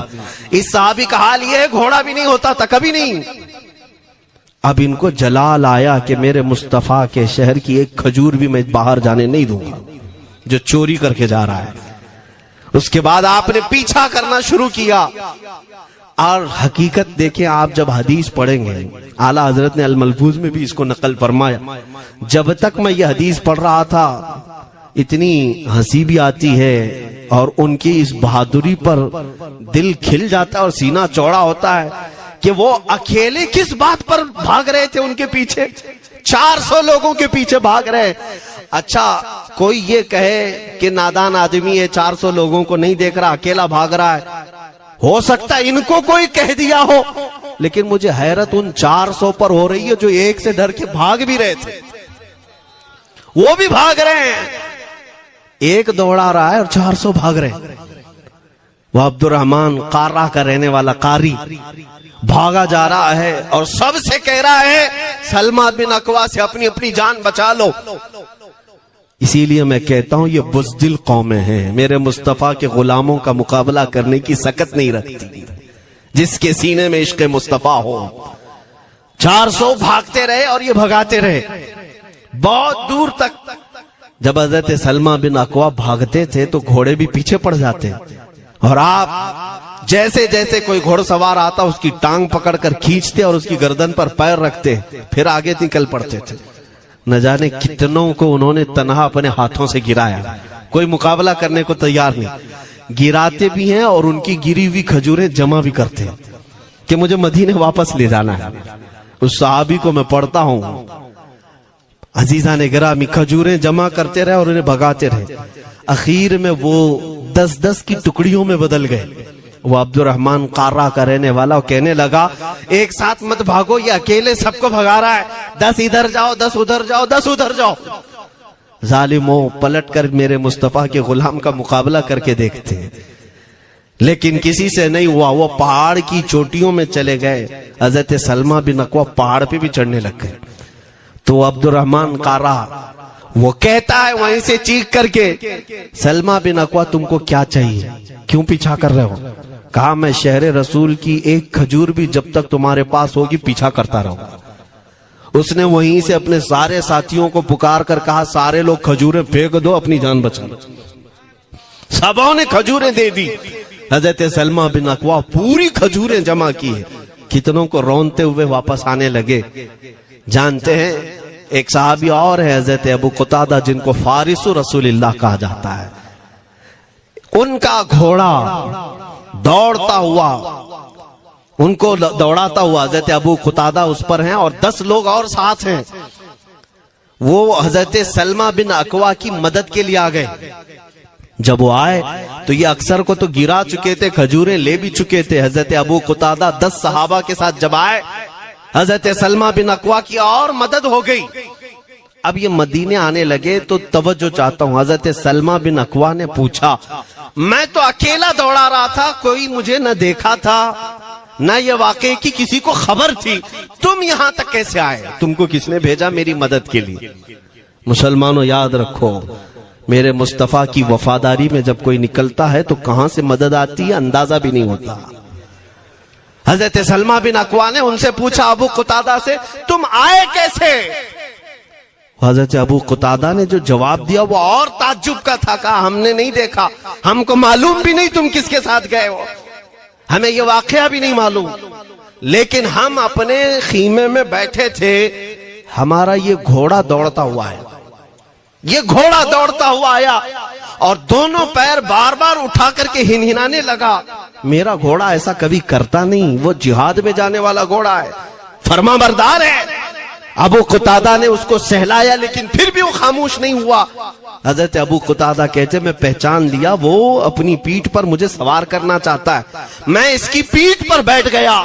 B: اس صحابی کا حال یہ ہے، گھوڑا بھی نہیں ہوتا تھا کبھی نہیں۔ اب ان کو جلال آیا کہ میرے مصطفیٰ کے شہر کی ایک کھجور بھی میں باہر جانے نہیں دوں گا جو چوری کر کے جا رہا ہے۔ اس کے بعد آپ نے پیچھا کرنا شروع کیا، اور حقیقت دیکھیں، آپ جب حدیث پڑھیں گے، اعلیٰ حضرت نے الملفوظ میں بھی اس کو نقل فرمایا، جب تک میں یہ حدیث پڑھ رہا تھا اتنی ہنسی بھی آتی ہے، اور ان کی اس بہادری پر دل کھل جاتا ہے اور سینہ چوڑا ہوتا ہے کہ وہ اکیلے کس بات پر بھاگ رہے تھے، ان کے پیچھے 400 لوگوں کے پیچھے بھاگ رہے۔ اچھا کوئی یہ کہے کہ نادان آدمی ہے، 400 لوگوں کو نہیں دیکھ رہا، اکیلا بھاگ رہا ہے، ہو سکتا ہے ان کو کوئی کہہ دیا ہو، لیکن مجھے حیرت ان 400 پر ہو رہی ہے جو ایک سے ڈر کے بھاگ بھی رہے تھے، وہ بھی بھاگ رہے ہیں۔ ایک دوڑا رہا ہے اور 400 بھاگ رہے ہیں۔ وہ عبد الرحمن قارہ کا رہنے والا قاری بھاگا جا رہا ہے اور سب سے کہہ رہا ہے سلمہ بن اکوع سے اپنی اپنی جان بچا لو۔ اسی لیے میں کہتا ہوں یہ بزدل قومیں ہیں، میرے مصطفیٰ کے غلاموں کا مقابلہ کرنے کی سکت نہیں رکھتی، جس کے سینے میں عشق مصطفیٰ ہو۔ 400 بھاگتے رہے اور یہ بھگاتے رہے بہت دور تک۔ جب حضرت سلمہ بن اکوع بھاگتے تھے تو گھوڑے بھی پیچھے پڑ جاتے، اور آپ جیسے جیسے کوئی گھوڑ سوار آتا اس کی ٹانگ پکڑ کر کھینچتے اور اس کی گردن پر پیر رکھتے، پھر آگے نکل پڑتے تھے۔ نہ جانے کتنوں کو انہوں نے تنہا اپنے ہاتھوں سے گرایا، کوئی مقابلہ کرنے کو تیار نہیں، گراتے بھی ہیں اور ان کی گری ہوئی کھجوریں جمع بھی کرتے ہیں کہ مجھے مدینے واپس لے جانا ہے۔ اس صحابی کو میں پڑھتا ہوں، عزیزان گرامی، کھجوریں جمع کرتے رہے اور انہیں بھگاتے رہے، اخیر میں وہ 10-10 کی ٹکڑیوں میں بدل گئے۔ وہ عبد الرحمن قارہ کا رہنے والا کہنے لگا ایک ساتھ مت بھاگو، یہ اکیلے سب کو بھگا رہا ہے، 10 ادھر جاؤ، 10 ادھر جاؤ، 10 ادھر جاؤ۔ ظالموں، پلٹ کر میرے مصطفیٰ کے غلام کا مقابلہ کر کے دیکھتے ہیں، لیکن کسی سے نہیں ہوا۔ وہ پہاڑ کی چوٹیوں میں چلے گئے، حضرت سلمہ بن اکوع پہاڑ پہ بھی چڑھنے لگ گئے۔ تو عبد الرحمن قارہ وہ کہتا ہے وہیں سے چیخ کر کے، سلمہ بن اکوع تم کو کیا چاہیے، کیوں پیچھا کر رہے ہو؟ کہا میں شہر رسول کی ایک کھجور بھی جب تک تمہارے پاس ہوگی پیچھا کرتا رہوں گا۔ اس نے وہیں سے اپنے سارے ساتھیوں کو پکار کر کہا سارے لوگ کھجوریں پھینک دو، اپنی جان بچا لو۔ سبوں نے کھجوریں دے دی۔ حضرت سلمہ بن اکوع پوری کھجوریں جمع کی، کتنوں کو رونتے ہوئے واپس آنے لگے۔ جانتے ہیں ایک صحابی اور ہے حضرت ابو قتادہ، جن کو فارس رسول اللہ کہا جاتا ہے، ان کا گھوڑا دوڑتا ہوا ان کو دوڑاتا ہوا حضرت ابو قتادہ اس پر ہیں اور 10 لوگ اور ساتھ ہیں. وہ حضرت سلمہ بن اکوا کی مدد کے لیے آ گئے. جب وہ آئے تو یہ اکثر کو تو گرا چکے تھے, کھجوریں لے بھی چکے تھے. حضرت ابو قتادہ 10 صحابہ کے ساتھ جب آئے, حضرت سلمہ بن اکوا کی اور مدد ہو گئی. اب یہ مدینے آنے لگے تو توجہ چاہتا ہوں. حضرت سلمہ بن اکوا نے پوچھا, میں تو اکیلا دوڑا رہا تھا, کوئی مجھے نہ دیکھا تھا نہ یہ واقعے کی کسی کو خبر تھی, تم یہاں تک کیسے آئے؟ تم کو کس نے بھیجا میری مدد کے لیے؟ مسلمانوں یاد رکھو, میرے مصطفیٰ کی وفاداری میں جب کوئی نکلتا ہے تو کہاں سے مدد آتی ہے اندازہ بھی نہیں ہوتا. حضرت سلمہ بن اکوا نے ان سے پوچھا ابو قتادہ سے, تم آئے کیسے؟ حضرت ابو قتادہ نے جو جواب دیا وہ اور تعجب کا تھا. کہا ہم نے نہیں دیکھا, ہم کو معلوم بھی نہیں تم کس کے ساتھ گئے ہو, ہمیں یہ واقعہ بھی نہیں معلوم, لیکن ہم اپنے خیمے میں بیٹھے تھے, ہمارا یہ گھوڑا دوڑتا ہوا ہے, یہ گھوڑا دوڑتا ہوا آیا اور دونوں پیر بار بار اٹھا کر کے ہنہنانے لگا. میرا گھوڑا ایسا کبھی کرتا نہیں, وہ جہاد میں جانے والا گھوڑا ہے, فرما بردار ہے. ابو قتادہ نے اس کو سہلایا لیکن پھر بھی وہ خاموش نہیں ہوا. حضرت ابو قتادہ کہتے میں پہچان لیا, وہ اپنی پیٹھ پر مجھے سوار کرنا چاہتا ہے. میں اس کی پیٹھ پر بیٹھ گیا.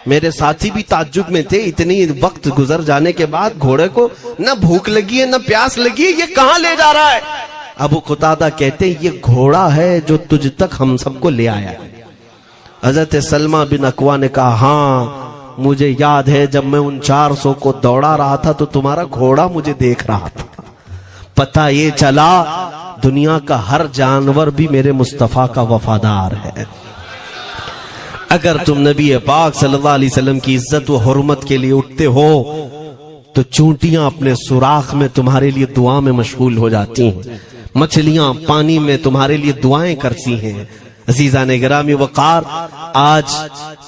B: میرے ساتھی بھی تعجب میں تھے, اتنی وقت گزر جانے کے بعد گھوڑے کو نہ بھوک لگی ہے نہ پیاس لگی ہے, یہ کہاں لے جا رہا ہے؟ ابو قتادہ کہتے یہ گھوڑا ہے جو تجھ تک ہم سب کو لے آیا. حضرت سلمہ بن اکوا نے کہا, ہاں مجھے یاد ہے جب میں ان 400 کو دوڑا رہا تھا تو تمہارا گھوڑا مجھے دیکھ رہا تھا. پتہ یہ چلا دنیا کا ہر جانور بھی میرے مصطفیٰ کا وفادار ہے. اگر تم نبی پاک صلی اللہ علیہ وسلم کی عزت و حرمت کے لیے اٹھتے ہو تو چونٹیاں اپنے سوراخ میں تمہارے لیے دعا میں مشغول ہو جاتی ہیں, مچھلیاں پانی میں تمہارے لیے دعائیں کرتی ہیں. عزیزان گرامی وقار, آج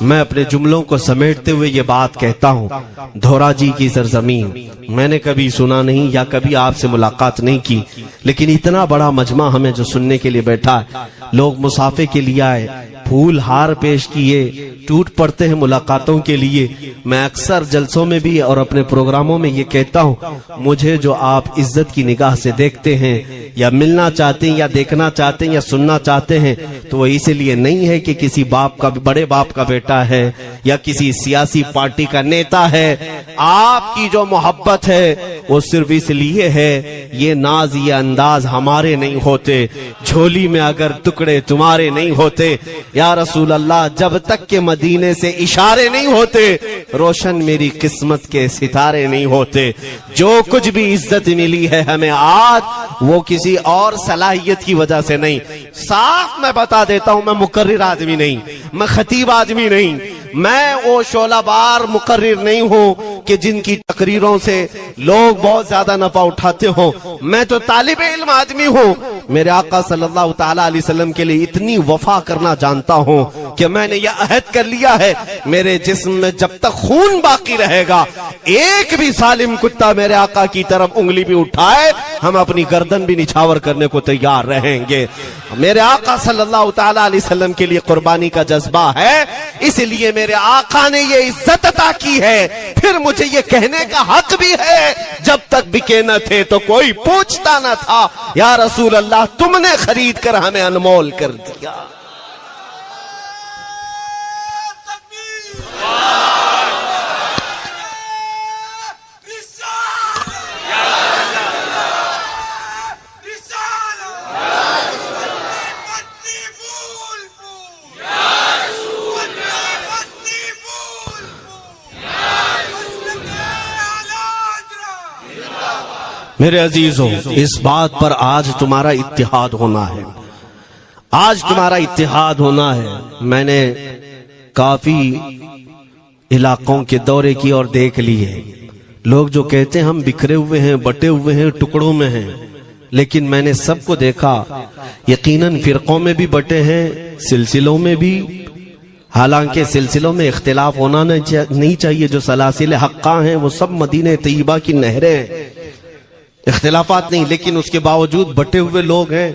B: میں اپنے جملوں کو سمیٹتے ہوئے یہ بات کہتا ہوں, دھورا جی کی سرزمین میں نے کبھی سنا نہیں یا کبھی آپ سے ملاقات نہیں کی, لیکن اتنا بڑا مجمع ہمیں جو سننے کے لیے بیٹھا ہے, لوگ مصافحے کے لیے آئے, پھول ہار پیش کیے, ٹوٹ پڑتے ہیں ملاقاتوں کے لیے. میں اکثر جلسوں میں بھی اور اپنے پروگراموں میں یہ کہتا ہوں, مجھے جو آپ عزت کی نگاہ سے دیکھتے ہیں یا ملنا چاہتے ہیں یا دیکھنا چاہتے ہیں یا سننا چاہتے ہیں تو وہ اس لیے نہیں ہے کہ کسی باپ کا بڑے باپ کا بیٹا ہے یا کسی سیاسی پارٹی کا نیتا ہے. آپ کی جو محبت ہے وہ صرف اس لیے ہے, یہ ناز یہ انداز ہمارے نہیں ہوتے, جھولی میں اگر ٹکڑے تمہارے نہیں ہوتے. یا رسول اللہ, جب تک کہ مدینے سے اشارے نہیں ہوتے روشن میری قسمت کے ستارے نہیں ہوتے. جو کچھ بھی عزت ملی ہے ہمیں آج, وہ کسی اور صلاحیت کی وجہ سے نہیں. صاف میں بتا دیتا ہوں, میں مقرر آدمی نہیں, میں خطیب آدمی نہیں, میں وہ شعلہ بار مقرر نہیں ہوں کہ جن کی تقریروں سے لوگ بہت زیادہ نفع اٹھاتے ہوں. میں تو طالب علم آدمی ہوں. میرے آقا صلی اللہ تعالی علیہ وسلم کے لیے اتنی وفا کرنا جانتا ہوں کہ میں نے یہ عہد کر لیا ہے, میرے جسم میں جب تک خون باقی رہے گا ایک بھی ظالم کتا میرے آقا کی طرف انگلی بھی اٹھائے ہم اپنی گردن بھی نچھاور کرنے کو تیار رہیں گے. میرے آقا صلی اللہ تعالی علیہ وسلم کے لیے قربانی کا جذبہ ہے, اس لیے میرے آقا نے یہ عزت عطا کی ہے. پھر مجھے یہ کہنے کا حق بھی ہے, جب تک بکے نہ تھے تو کوئی پوچھتا نہ تھا, یا رسول اللہ تم نے خرید کر ہمیں انمول کر دیا. میرے عزیزوں, اس بات پر آج تمہارا اتحاد ہونا ہے, آج تمہارا اتحاد ہونا ہے. میں نے کافی علاقوں کے دورے کی اور دیکھ لیے, لوگ جو کہتے ہیں ہم بکھرے ہوئے ہیں, بٹے ہوئے ہیں, ٹکڑوں میں ہیں, لیکن میں نے سب کو دیکھا یقیناً فرقوں میں بھی بٹے ہیں, سلسلوں میں بھی. حالانکہ سلسلوں میں اختلاف ہونا نہیں چاہیے, جو سلاسل حقہ ہیں وہ سب مدینہ طیبہ کی نہریں ہیں, اختلافات نہیں, لیکن اس کے باوجود بٹے ہوئے لوگ ہیں.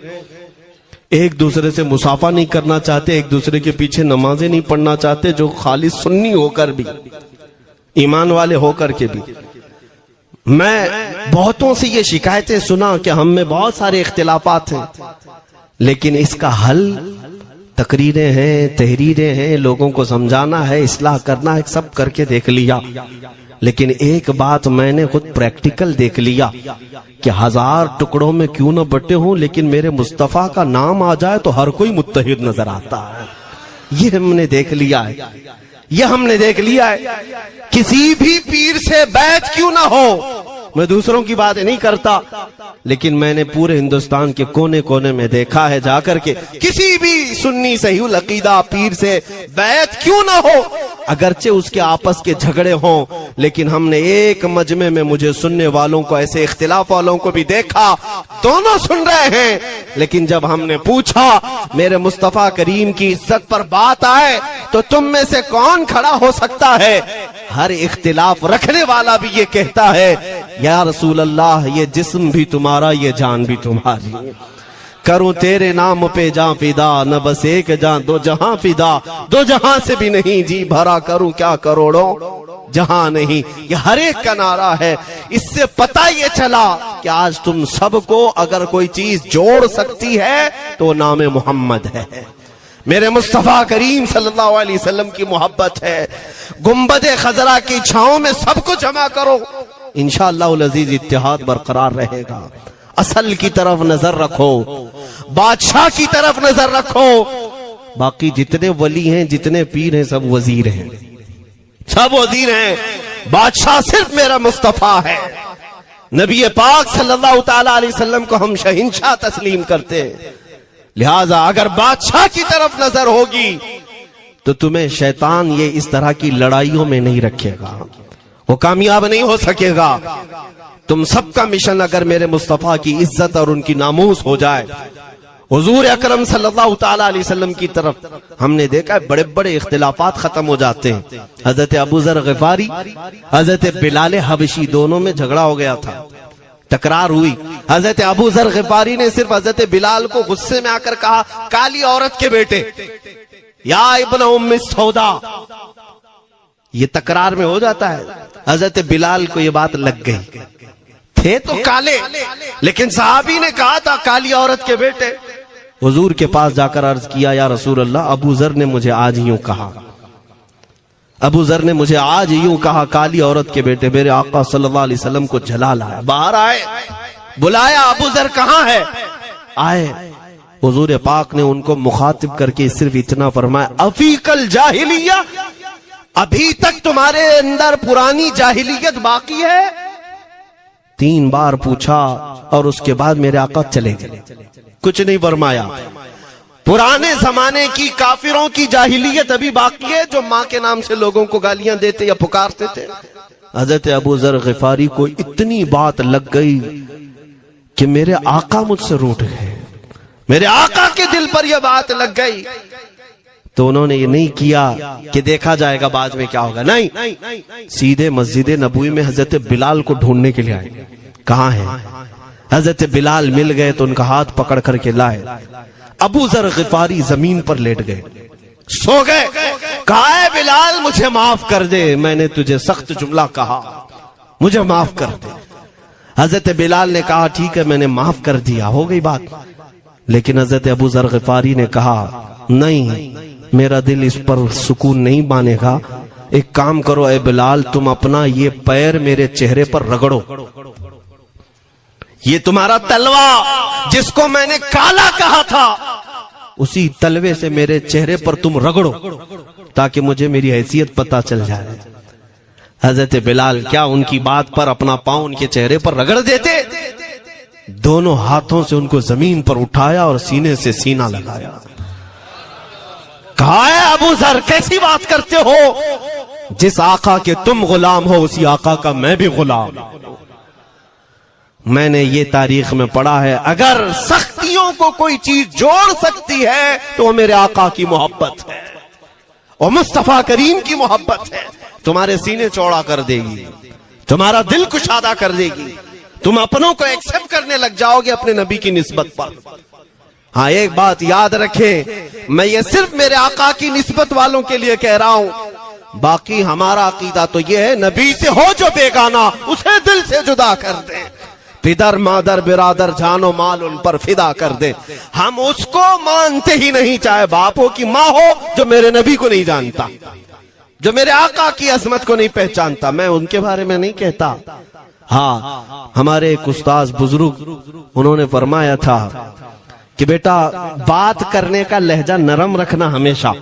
B: ایک دوسرے سے مصافحہ نہیں کرنا چاہتے، ایک دوسرے کے پیچھے نمازیں نہیں پڑھنا چاہتے، جو خالص سنی ہو کر بھی، ایمان والے ہو کر کے بھی۔ میں بہتوں سے یہ شکایتیں سنا کہ ہم میں بہت سارے اختلافات ہیں، لیکن اس کا حل تقریریں ہیں، تحریریں ہیں، لوگوں کو سمجھانا ہے، اصلاح کرنا ہے، سب کر کے دیکھ لیا۔ لیکن ایک بات میں نے خود پریکٹیکل دیکھ لیا کہ 1000 ٹکڑوں میں کیوں نہ بٹے ہوں، لیکن میرے مصطفیٰ کا نام آ جائے تو ہر کوئی متحد نظر آتا ہے۔ یہ ہم نے دیکھ لیا ہے، یہ ہم نے دیکھ لیا ہے۔ کسی بھی پیر سے بیعت کیوں نہ ہو، میں دوسروں کی بات نہیں کرتا، لیکن میں نے پورے ہندوستان کے کونے کونے میں دیکھا ہے جا کر کے، کسی بھی سنی صحیح العقیدہ پیر سے بیعت کیوں نہ ہو، اگرچہ اس کے آپس کے جھگڑے ہوں، لیکن ہم نے ایک مجمع میں مجھے سننے والوں کو، ایسے اختلاف والوں کو بھی دیکھا، دونوں سن رہے ہیں، لیکن جب ہم نے پوچھا میرے مصطفیٰ کریم کی عزت پر بات آئے تو تم میں سے کون کھڑا ہو سکتا ہے؟ ہر اختلاف رکھنے والا بھی یہ کہتا ہے یا رسول اللہ، یہ جسم بھی تمہارا، یہ جان بھی تمہاری، کروں تیرے نام پہ جاں فدا، نہ بس ایک جاں دو جہاں فدا، دو جہاں سے بھی نہیں جی بھرا، کروں کیا کروڑوں جہاں نہیں۔ یہ ہر ایک کا نعرہ ہے۔ اس سے پتہ یہ چلا کہ آج تم سب کو اگر کوئی چیز جوڑ سکتی ہے تو نام محمد ہے، میرے مصطفیٰ کریم صلی اللہ علیہ وسلم کی محبت ہے۔ گنبد خضرا کی چھاؤں میں سب کو جمع کرو، انشاءاللہ العزیز اتحاد برقرار رہے گا۔ اصل کی طرف نظر رکھو، بادشاہ کی طرف نظر رکھو، باقی جتنے ولی ہیں، جتنے پیر ہیں، سب وزیر ہیں، سب وزیر ہیں، بادشاہ صرف میرا مصطفیٰ ہے۔ نبی پاک صلی اللہ تعالی علیہ وسلم کو ہم شہنشاہ تسلیم کرتے ہیں، لہٰذا اگر بادشاہ کی طرف نظر ہوگی تو تمہیں شیطان یہ اس طرح کی لڑائیوں میں نہیں رکھے گا، وہ کامیاب نہیں ہو سکے گا۔ تم سب کا مشن اگر میرے مصطفیٰ کی عزت اور ان کی ناموس ہو جائے، حضور اکرم صلی اللہ تعالی علیہ وسلم کی طرف ہم نے دیکھا ہے بڑے بڑے اختلافات ختم ہو جاتے ہیں۔ حضرت ابو ذر غفاری، حضرت بلال حبشی، دونوں میں جھگڑا ہو گیا تھا، تکرار ہوئی۔ حضرت ابو ذر غفاری نے صرف حضرت بلال کو غصے میں آ کر کہا، کالی عورت کے بیٹے، یا ابن ام سودا، یہ تکرار میں ہو جاتا ہے۔ حضرت بلال کو یہ بات لگ گئی، تھے تو کالے، لیکن صحابی نے کہا تھا کالی عورت کے بیٹے۔ حضور کے پاس جا کر عرض کیا، یا رسول اللہ، ابو ذر نے مجھے آج یوں کہا، ابو ذر نے مجھے آج یوں کہا، کالی عورت کے بیٹے۔ میرے آقا صلی اللہ علیہ وسلم کو جلا لایا، باہر آئے، بلایا، ابو ذر کہاں ہے؟ آئے، حضور پاک نے ان کو مخاطب کر کے صرف اتنا فرمایا، افیق الجاہلیہ، ابھی تک تمہارے اندر پرانی جاہلیت باقی ہے؟ 3 بار پوچھا اور اس کے بعد میرے آقا چلے گئے، کچھ نہیں فرمایا۔ پرانے زمانے کی کافروں کی جاہلیت ابھی باقی ہے، جو ماں کے نام سے لوگوں کو گالیاں دیتے یا پکارتے تھے۔ حضرت ابو ذر غفاری کو اتنی بات لگ گئی کہ میرے آقا مجھ سے روٹھ گئے، میرے آقا کے دل پر یہ بات لگ گئی، تو انہوں نے یہ نہیں کیا کہ دیکھا جائے گا بعد میں کیا ہوگا، نہیں، سیدھے مسجد نبوی میں حضرت بلال کو ڈھونڈنے کے لیے آئے، کہاں ہے؟ حضرت بلال مل گئے تو ان کا ہاتھ پکڑ کر کے لائے۔ ابو ذر غفاری زمین پر لیٹ گئے، سو گئے، کہا ہے بلال مجھے معاف کر دے، میں نے تجھے سخت جملہ کہا، مجھے معاف کر دے۔ حضرت بلال نے کہا ٹھیک ہے میں نے معاف کر دیا، ہو گئی بات۔ لیکن حضرت ابو ذر غفاری نے کہا نہیں، میرا دل اس پر سکون نہیں مانے گا، ایک کام کرو اے بلال، تم اپنا یہ پیر میرے چہرے پر رگڑو، یہ تمہارا تلوا جس کو میں نے کالا کہا تھا، اسی تلوے سے میرے چہرے پر تم رگڑو تاکہ مجھے میری حیثیت پتہ چل جائے۔ حضرت بلال کیا ان کی بات پر اپنا پاؤں ان کے چہرے پر رگڑ دیتے؟ دونوں ہاتھوں سے ان کو زمین پر اٹھایا اور سینے سے سینہ لگایا، کہا ہے ابو ذر کیسی بات کرتے ہو، جس آقا کے تم غلام ہو اسی آقا کا میں بھی غلام ہوں۔ میں نے یہ تاریخ میں پڑھا ہے، اگر سختیوں کو کوئی چیز جوڑ سکتی ہے تو وہ میرے آقا کی محبت ہے، اور مصطفیٰ کریم کی محبت ہے، تمہارے سینے چوڑا کر دے گی، تمہارا دل کشادہ کر دے گی، تم اپنوں کو ایکسپٹ کرنے لگ جاؤ گے اپنے نبی کی نسبت پر۔ ہاں ایک بات یاد رکھیں، میں یہ صرف میرے آقا کی نسبت والوں کے لیے کہہ رہا ہوں، باقی ہمارا عقیدہ تو یہ ہے نبی سے ہو جو بیگانہ اسے دل سے جدا کر دے، پدر مادر برادر جان و مال ان پر فدا کر دے، ہم اس کو مانتے ہی نہیں، چاہے باپ ہو کہ ماں ہو، جو میرے نبی کو نہیں جانتا، جو میرے آقا کی عظمت کو نہیں پہچانتا، میں ان کے بارے میں نہیں کہتا۔ ہاں ہمارے ایک استاذ بزرگ انہوں نے فرمایا تھا کہ بیٹا بات کرنے کا لہجہ نرم رکھنا ہمیشہ۔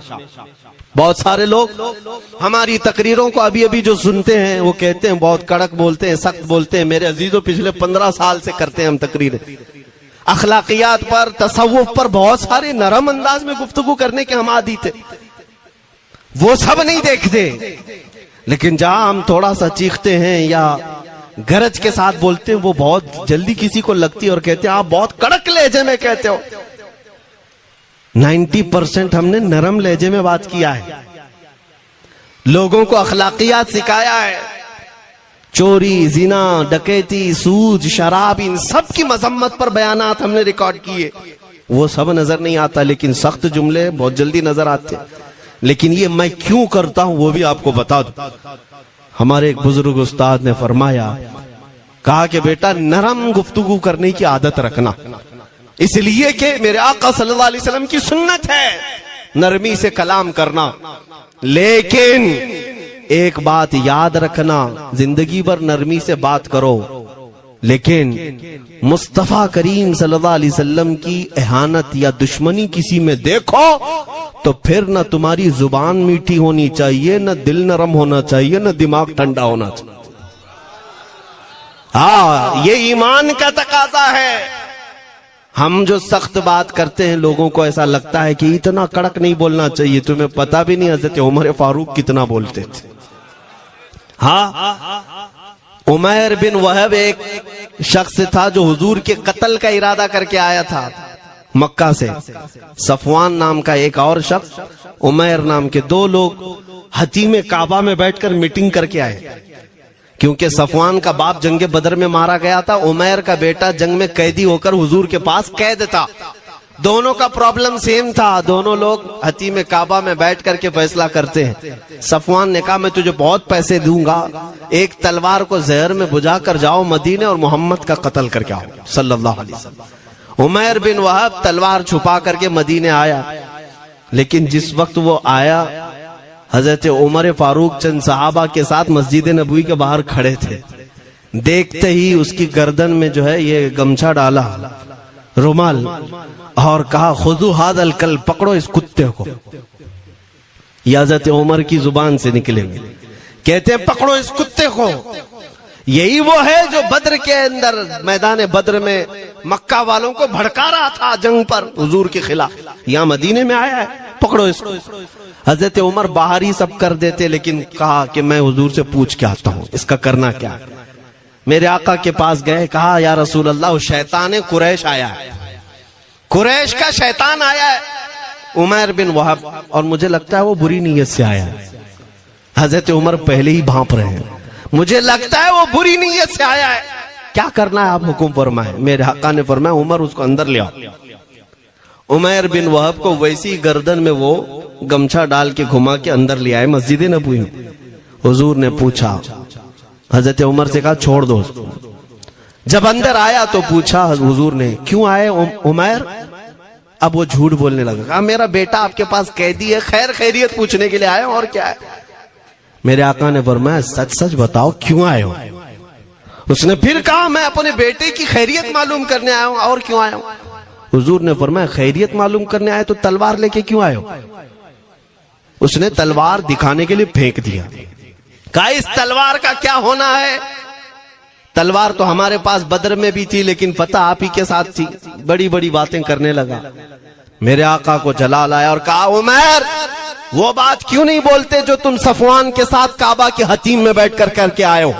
B: بہت سارے لوگ ہماری تقریروں کو ابھی جو سنتے ہیں وہ کہتے ہیں بہت کڑک بولتے ہیں، سخت بولتے ہیں۔ میرے عزیزوں پچھلے 15 سال سے کرتے ہیں ہم تقریریں، اخلاقیات پر، تصوف پر بہت سارے نرم انداز میں گفتگو کرنے کے ہم عادی تھے، وہ سب نہیں دیکھتے، لیکن جہاں ہم تھوڑا سا چیختے ہیں یا گرج کے ساتھ بولتے ہیں وہ بہت جلدی کسی کو لگتی ہے اور کہتے ہیں آپ بہت کڑک لہجے میں کہتے ہو۔ 90% ہم نے نرم لہجے میں بات کیا ہے، لوگوں کو اخلاقیات سکھایا ہے، چوری، زنا، ڈکیتی، سود، شراب، ان سب کی مذمت پر بیانات ہم نے ریکارڈ کیے، وہ سب نظر نہیں آتا، لیکن سخت جملے بہت جلدی نظر آتے ہیں۔ لیکن یہ میں کیوں کرتا ہوں وہ بھی آپ کو بتا دوں۔ ہمارے ایک بزرگ استاد نے فرمایا، کہا کہ بیٹا نرم گفتگو کرنے کی عادت رکھنا، اس لیے کہ میرے آقا صلی اللہ علیہ وسلم کی سنت ہے نرمی سے کلام کرنا، لیکن ایک بات یاد رکھنا، زندگی بھر نرمی سے بات کرو، لیکن مصطفیٰ کریم صلی اللہ علیہ وسلم کی اہانت یا دشمنی کسی میں دیکھو تو پھر نہ تمہاری زبان میٹھی ہونی چاہیے، نہ دل نرم ہونا چاہیے، نہ دماغ ٹھنڈا ہونا چاہیے۔ ہاں یہ ایمان کا تقاضا ہے۔ ہم جو سخت بات کرتے ہیں لوگوں کو ایسا لگتا ہے کہ اتنا کڑک نہیں بولنا چاہیے، تمہیں پتہ بھی نہیں حضرت عمر فاروق کتنا بولتے تھے۔ ہاں عمیر بن وہب ایک شخص تھا جو حضور کے قتل کا ارادہ کر کے آیا تھا مکہ سے۔ صفوان نام کا ایک اور شخص، عمیر نام کے، دو لوگ حتیم کعبہ میں بیٹھ کر میٹنگ کر کے آئے، کیونکہ صفوان کا باپ جنگ بدر میں مارا گیا تھا، عمیر کا بیٹا جنگ میں قیدی ہو کر حضور کے پاس قید تھا، دونوں کا پرابلم سیم تھا، دونوں لوگ حتیم کعبہ میں بیٹھ کر کے فیصلہ کرتے ہیں۔ صفوان نے کہا میں تجھے بہت پیسے دوں گا، ایک تلوار کو زہر میں بجھا کر جاؤ مدینے اور محمد کا قتل کر کے آؤ صلی اللہ علیہ وسلم۔ عمیر بن وہب تلوار چھپا کر کے مدینے آیا، لیکن جس وقت وہ آیا حضرت عمر فاروق چند صحابہ کے ساتھ مسجد نبوی کے باہر کھڑے تھے، دیکھتے ہی اس کی گردن میں جو ہے یہ گمچھا ڈالا، رومال، اور کہا خذو ھذا الکلب، پکڑو اس کتے کو۔ یہ حضرت عمر کی زبان سے نکلے ہوئے، کہتے ہیں پکڑو اس کتے کو۔ یہی وہ ہے جو بدر کے اندر میدان بدر میں مکہ والوں کو بھڑکا رہا تھا جنگ پر حضور کے خلاف، یہاں مدینے میں آیا ہے، پکڑو اس کو۔ حضرت عمر باہر ہی سب کر دیتے، لیکن کہا کہ میں حضور سے پوچھ کے آتا ہوں اس کا کرنا کیا۔ میرے آقا کے پاس گئے، کہا یا رسول اللہ شیطان قریش آیا ہے، قریش کا شیطان آیا ہے عمیر بن وہب، اور مجھے لگتا ہے وہ بری نیت سے آیا ہے۔ حضرت عمر پہلے ہی بھانپ رہے ہیں، مجھے لگتا ہے وہ بری نیت سے آیا ہے، کیا کرنا ہے آپ حکم فرمائیں۔ میرے آقا نے فرمایا عمر اس کو اندر لے آؤ۔ عمیر بن وہب کو ویسی گردن میں وہ گمچھا ڈال کے گھما کے اندر لے آئے مسجد نبوی میں۔ حضور نے پوچھا، حضرت عمر سے کہا چھوڑ دو اس کو۔ جب اندر آیا تو پوچھا حضور نے کیوں آئے عمیر؟ اب وہ جھوٹ بولنے لگا، کہا میرا بیٹا آپ کے پاس قیدی ہے، خیر خیریت پوچھنے کے لیے آئے اور کیا ہے۔ میرے آقا نے فرمایا سچ سچ بتاؤ کیوں آئے ہو؟ اس نے پھر کہا میں اپنے بیٹے کی خیریت معلوم کرنے آیا ہوں، اور کیوں آیا ہوں؟ حضور نے فرمایا خیریت معلوم کرنے آئے تو تلوار لے کے کیوں آئے ہو؟ اس نے تلوار دکھانے کے لیے پھینک دیا، کہا اس تلوار کا کیا ہونا ہے؟ تلوار تو ہمارے پاس بدر میں بھی تھی، لیکن فتح آپ ہی کے ساتھ تھی۔ بڑی بڑی باتیں کرنے لگا۔ میرے آقا کو جلال آیا اور کہا عمیر وہ بات کیوں نہیں بولتے جو تم صفوان کے ساتھ کعبہ کے حتیم میں بیٹھ کر کے آئے ہو؟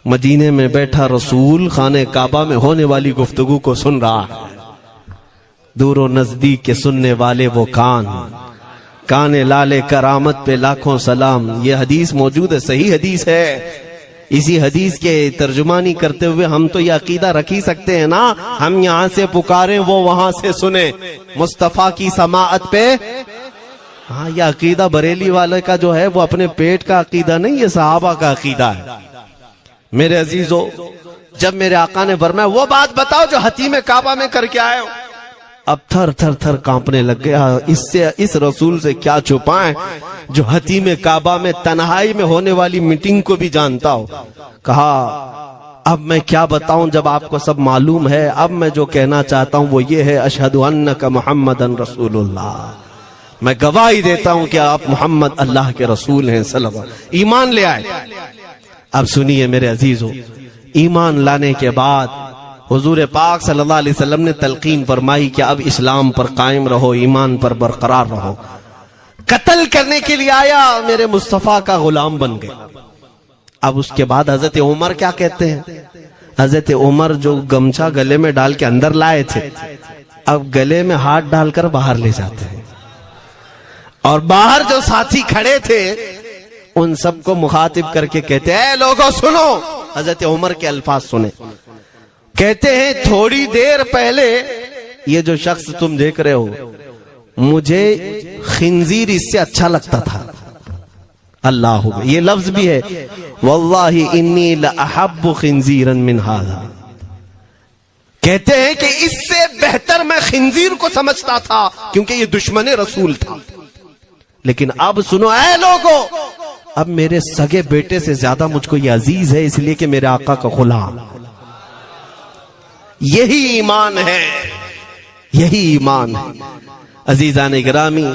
B: مدینے میں بیٹھا رسول خانہ کعبہ میں ہونے والی گفتگو کو سن رہا ہے، دور و نزدیک کے سننے والے وہ کان لالے کرامت پہ لاکھوں سلام۔ یہ حدیث موجود ہے، صحیح حدیث ہے۔ اسی حدیث کے ترجمانی کرتے ہوئے ہم تو یہ عقیدہ رکھ ہی سکتے ہیں نا، ہم یہاں سے پکاریں وہ وہاں سے سنیں، مصطفیٰ کی سماعت پہ۔ ہاں یہ عقیدہ بریلی والے کا جو ہے وہ اپنے پیٹ کا عقیدہ نہیں، یہ صحابہ کا عقیدہ ہے۔ میرے عزیزو، جب میرے آقا نے فرمایا وہ بات بتاؤ جو حتیم کعبہ میں کر کے آئے ہو، اب تھر تھر تھر کانپنے لگ گیا۔ اس رسول سے کیا چھپائیں جو حتیم کعبہ میں تنہائی میں ہونے والی میٹنگ کو بھی جانتا ہو۔ کہا اب میں کیا بتاؤں جب آپ کو سب معلوم ہے، اب میں جو کہنا چاہتا ہوں وہ یہ ہے، اشہد انک محمد رسول اللہ، میں گواہی دیتا ہوں کہ آپ محمد اللہ کے رسول ہیں صلی اللہ علیہ وسلم۔ ایمان لے آئے۔ اب سنیے میرے عزیزو، ایمان لانے کے بعد حضور پاک صلی اللہ علیہ وسلم نے تلقین فرمائی کہ اب اسلام پر قائم رہو، ایمان پر برقرار رہو۔ قتل کرنے کے لیے آیا، میرے مصطفیٰ کا غلام بن گئے۔ اب اس کے بعد حضرت عمر کیا کہتے ہیں؟ حضرت عمر جو گمچھا گلے میں ڈال کے اندر لائے تھے، اب گلے میں ہاتھ ڈال کر باہر لے جاتے ہیں، اور باہر جو ساتھی کھڑے تھے ان سب کو مخاطب کر کے کہتے ہیں اے لوگوں سنو۔ حضرت عمر کے الفاظ سنیں، کہتے ہیں تھوڑی دیر پہلے یہ جو شخص تم دیکھ رہے ہو مجھے خنزیر اس سے اچھا لگتا تھا۔ اللہ یہ لفظ بھی ہے، واللہ انی لأحب خنزیرا من ھذا، کہتے ہیں کہ اس سے بہتر میں خنزیر کو سمجھتا تھا کیونکہ یہ دشمن رسول تھا۔ لیکن اب سنو اے لوگو، اب میرے سگے بیٹے سے زیادہ مجھ کو یہ عزیز ہے، اس لیے کہ میرے آقا کا غلام۔ یہی ایمان ہے، یہی ایمان ہے۔ عزیزان گرامی،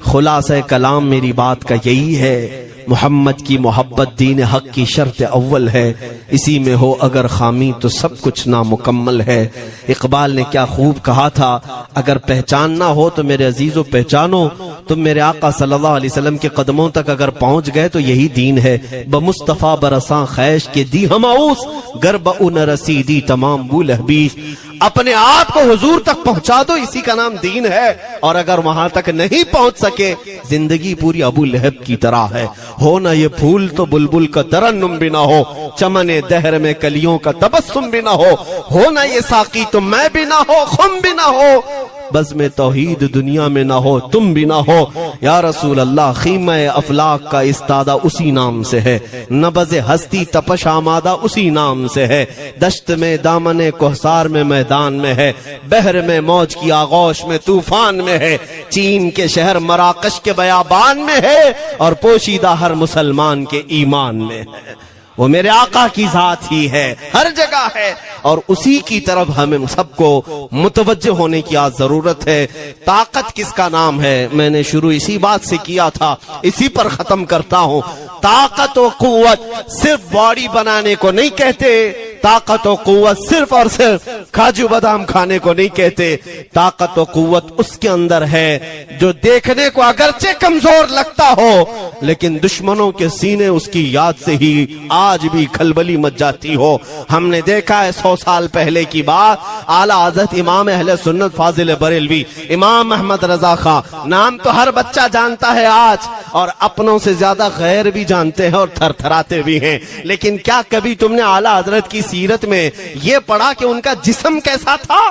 B: خلاصہ کلام میری بات کا یہی ہے، محمد کی محبت دین حق کی شرط اول ہے، اسی میں ہو اگر خامی تو سب کچھ نامکمل ہے۔ اقبال نے کیا خوب کہا تھا، اگر پہچاننا ہو تو میرے عزیزو پہچانو، تم میرے آقا صلی اللہ علیہ وسلم کے قدموں تک اگر پہنچ گئے تو یہی دین ہے۔ بمصطفیٰ برساں خیش کے دی ہماؤس، گرب اُن رسیدی تمام بو لہبیس، اپنے آپ کو حضور تک پہنچا دو، اسی کا نام دین ہے۔ اور اگر وہاں تک نہیں پہنچ سکے، زندگی پوری ابو لہب کی طرح ہے، ہو نہ یہ پھول تو بلبل کا ترنم بھی نہ ہو، چمن دہر میں کلیوں کا تبسم بھی نہ ہو نہ یہ ساقی تو میں بھی نہ ہو، خم بھی نہ ہو، بس میں توحید دنیا میں نہ ہو، تم بھی نہ ہو۔ یا رسول اللہ، خیمہ افلاق کا استادہ اسی نام سے ہے، نبض ہستی تپش آمادہ اسی نام سے ہے، دشت میں دامن کوہسار میں میدان میں ہے، بحر میں موج کی آغوش میں طوفان میں ہے، چین کے شہر مراکش کے بیابان میں ہے، اور پوشیدہ ہر مسلمان کے ایمان میں ہے۔ وہ میرے آقا کی ذات ہی ہے، ہر جگہ ہے، اور اسی کی طرف ہمیں سب کو متوجہ ہونے کی آج ضرورت ہے۔ طاقت کس کا نام ہے؟ میں نے شروع اسی بات سے کیا تھا، اسی پر ختم کرتا ہوں۔ طاقت و قوت صرف باڈی بنانے کو نہیں کہتے، طاقت و قوت صرف اور صرف کاجو بادام کھانے کو نہیں کہتے، طاقت و قوت اس کے اندر ہے جو دیکھنے کو اگرچہ کمزور لگتا ہو لیکن دشمنوں کے سینے اس کی یاد سے ہی آج بھی کھلبلی مچ جاتی ہو۔ ہم نے دیکھا ہے 100 سال پہلے کی بات، اعلیٰ حضرت امام اہل سنت فاضل بریلوی امام محمد رضا خان، نام تو ہر بچہ جانتا ہے آج، اور اپنوں سے زیادہ غیر بھی جانتے ہیں اور تھر تھراتے بھی ہیں، لیکن کیا کبھی تم نے اعلیٰ حضرت کی سیرت میں یہ پڑھا کہ ان کا جسم کیسا تھا؟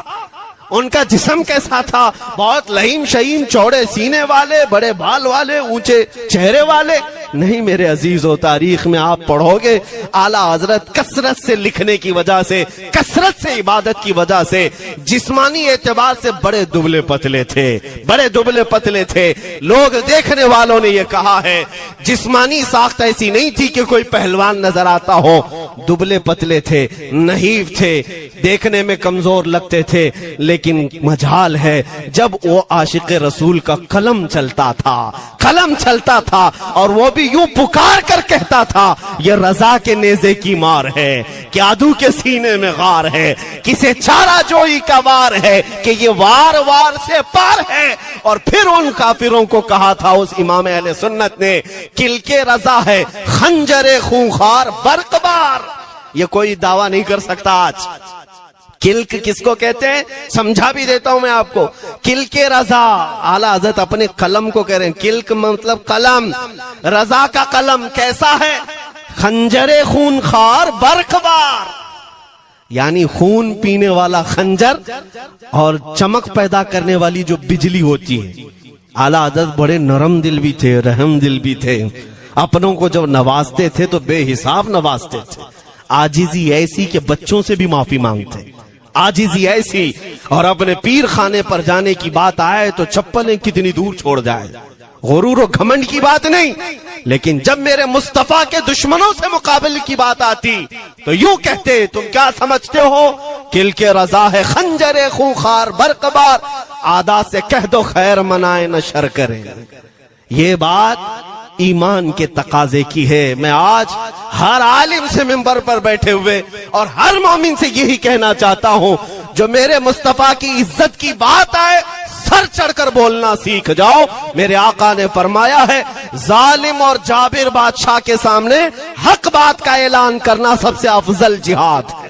B: ان کا جسم کیسا تھا؟ بہت لہیم شہیم، چوڑے سینے والے، بڑے بال والے، اونچے چہرے والے؟ نہیں میرے عزیزو، تاریخ میں آپ پڑھو گے اعلیٰ حضرت کثرت سے لکھنے کی وجہ سے، کثرت سے عبادت کی وجہ سے جسمانی اعتبار سے بڑے دبلے پتلے تھے، بڑے دبلے پتلے تھے۔ لوگ دیکھنے والوں نے یہ کہا ہے جسمانی ساخت ایسی نہیں تھی کہ کوئی پہلوان نظر آتا ہو، دبلے پتلے تھے، نحیف تھے، دیکھنے میں کمزور لگتے تھے، لیکن مجال ہے جب وہ عاشق رسول کا قلم چلتا تھا، قلم چلتا تھا، اور وہ بھی یوں پکار کر کہتا تھا یہ رضا کے نیزے کی مار ہے، کہ عدو کے سینے میں غار ہے، کسے چارہ جوئی کا وار ہے، کہ یہ وار وار سے پار ہے۔ اور پھر ان کافروں کو کہا تھا اس امام اہل سنت نے، کل کے رضا ہے خنجر خونخوار برق بار۔ یہ کوئی دعویٰ نہیں کر سکتا آج۔ کلک کس کو کہتے ہیں سمجھا بھی دیتا ہوں میں آپ کو، کلک رضا، اعلیٰ حضرت اپنے قلم کو کہہ رہے ہیں، کلک مطلب قلم، رضا کا قلم کیسا ہے؟ خنجر خون خار برقبار، یعنی خون پینے والا خنجر اور چمک پیدا کرنے والی جو بجلی ہوتی ہے۔ اعلیٰ حضرت بڑے نرم دل بھی تھے، رحم دل بھی تھے، اپنوں کو جب نوازتے تھے تو بے حساب نوازتے تھے، عاجزی ایسی کہ بچوں سے بھی معافی مانگتے، عاجزی ایسی، اور اپنے پیر خانے پر جانے کی بات آئے تو چپلیں کتنی دور چھوڑ جائے، غرور و گھمنڈ کی بات نہیں، لیکن جب میرے مصطفیٰ کے دشمنوں سے مقابل کی بات آتی تو یوں کہتے، تم کیا سمجھتے ہو، کل کے رضا ہے خنجر خونخوار برقبار، عادا سے کہہ دو خیر منائے نہ شر کریں۔ یہ بات ایمان کے تقاضے کی ہے۔ میں آج ہر عالم سے منبر پر بیٹھے ہوئے اور ہر مومن سے یہی کہنا چاہتا ہوں، جو میرے مصطفیٰ کی عزت کی بات آئے سر چڑھ کر بولنا سیکھ جاؤ۔ میرے آقا نے فرمایا ہے، ظالم اور جابر بادشاہ کے سامنے حق بات کا اعلان کرنا سب سے افضل جہاد ہے،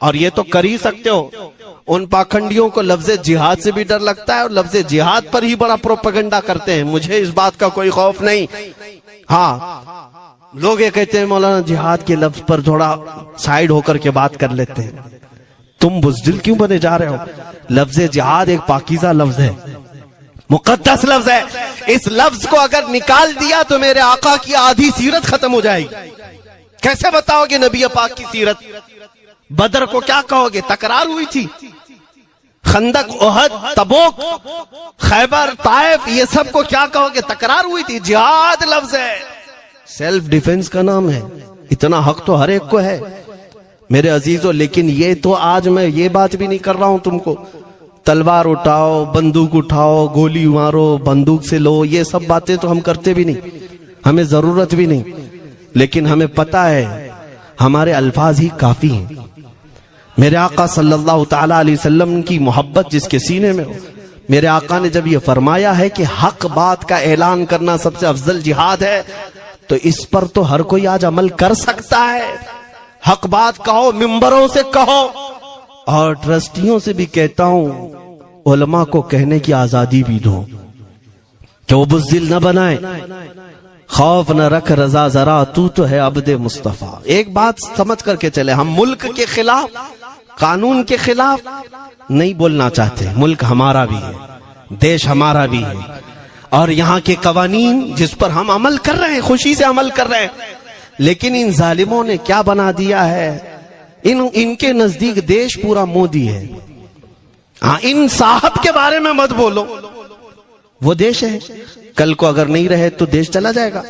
B: اور یہ تو کر ہی سکتے ہو۔ ان پاکھنڈیوں کو لفظ جہاد سے بھی ڈر لگتا ہے اور لفظ جہاد پر ہی بڑا پروپیگنڈا کرتے ہیں، مجھے اس بات کا کوئی خوف نہیں۔ ہاں، لوگ یہ کہتے ہیں مولانا جہاد کے لفظ پر تھوڑا سائیڈ ہو کر کے بات کر لیتے ہیں، تم بزدل کیوں بنے جا رہے ہو؟ لفظ جہاد ایک پاکیزہ لفظ ہے، مقدس لفظ ہے، اس لفظ کو اگر نکال دیا تو میرے آقا کی آدھی سیرت ختم ہو جائے گی۔ کیسے بتاؤ گے نبی پاک کی سیرت؟ بدر کو کیا کہو گے؟ تکرار ہوئی تھی، خندق، احد، تبوک، خیبر، طائف، یہ سب کو کیا کہو گے؟ تکرار ہوئی تھی۔ جہاد لفظ ہے، سیلف ڈیفنس کا نام ہے، اتنا حق تو ہر ایک کو ہے میرے عزیزو۔ لیکن یہ تو آج میں یہ بات بھی نہیں کر رہا ہوں تم کو تلوار اٹھاؤ، بندوق اٹھاؤ، گولی مارو، بندوق سے لو، یہ سب باتیں تو ہم کرتے بھی نہیں، ہمیں ضرورت بھی نہیں، لیکن ہمیں پتا ہے ہمارے الفاظ ہی کافی ہیں۔ میرے آقا صلی اللہ تعالی علیہ وسلم کی محبت جس کے سینے میں ہو، میرے آقا نے جب یہ فرمایا ہے کہ حق بات کا اعلان کرنا سب سے افضل جہاد ہے، تو اس پر تو ہر کوئی آج عمل کر سکتا ہے۔ حق بات کہو، ممبروں سے کہو، اور ٹرسٹیوں سے بھی کہتا ہوں علماء کو کہنے کی آزادی بھی دو کہ وہ بزدل نہ بنائے، خوف نہ رکھ رضا ذرا، تو ہے عبد مصطفیٰ۔ ایک بات سمجھ کر کے چلے، ہم ملک کے خلاف، قانون کے خلاف نہیں بولنا چاہتے، ملک ہمارا بھی ہے، دیش ہمارا بھی ہے، اور یہاں کے قوانین جس پر ہم عمل کر رہے ہیں، خوشی سے عمل کر رہے ہیں، لیکن ان ظالموں نے کیا بنا دیا ہے، ان کے نزدیک دیش پورا مودی ہے۔ ہاں، ان صاحب کے بارے میں مت بولو، وہ دیش ہے، کل کو اگر نہیں رہے تو دیش چلا جائے گا۔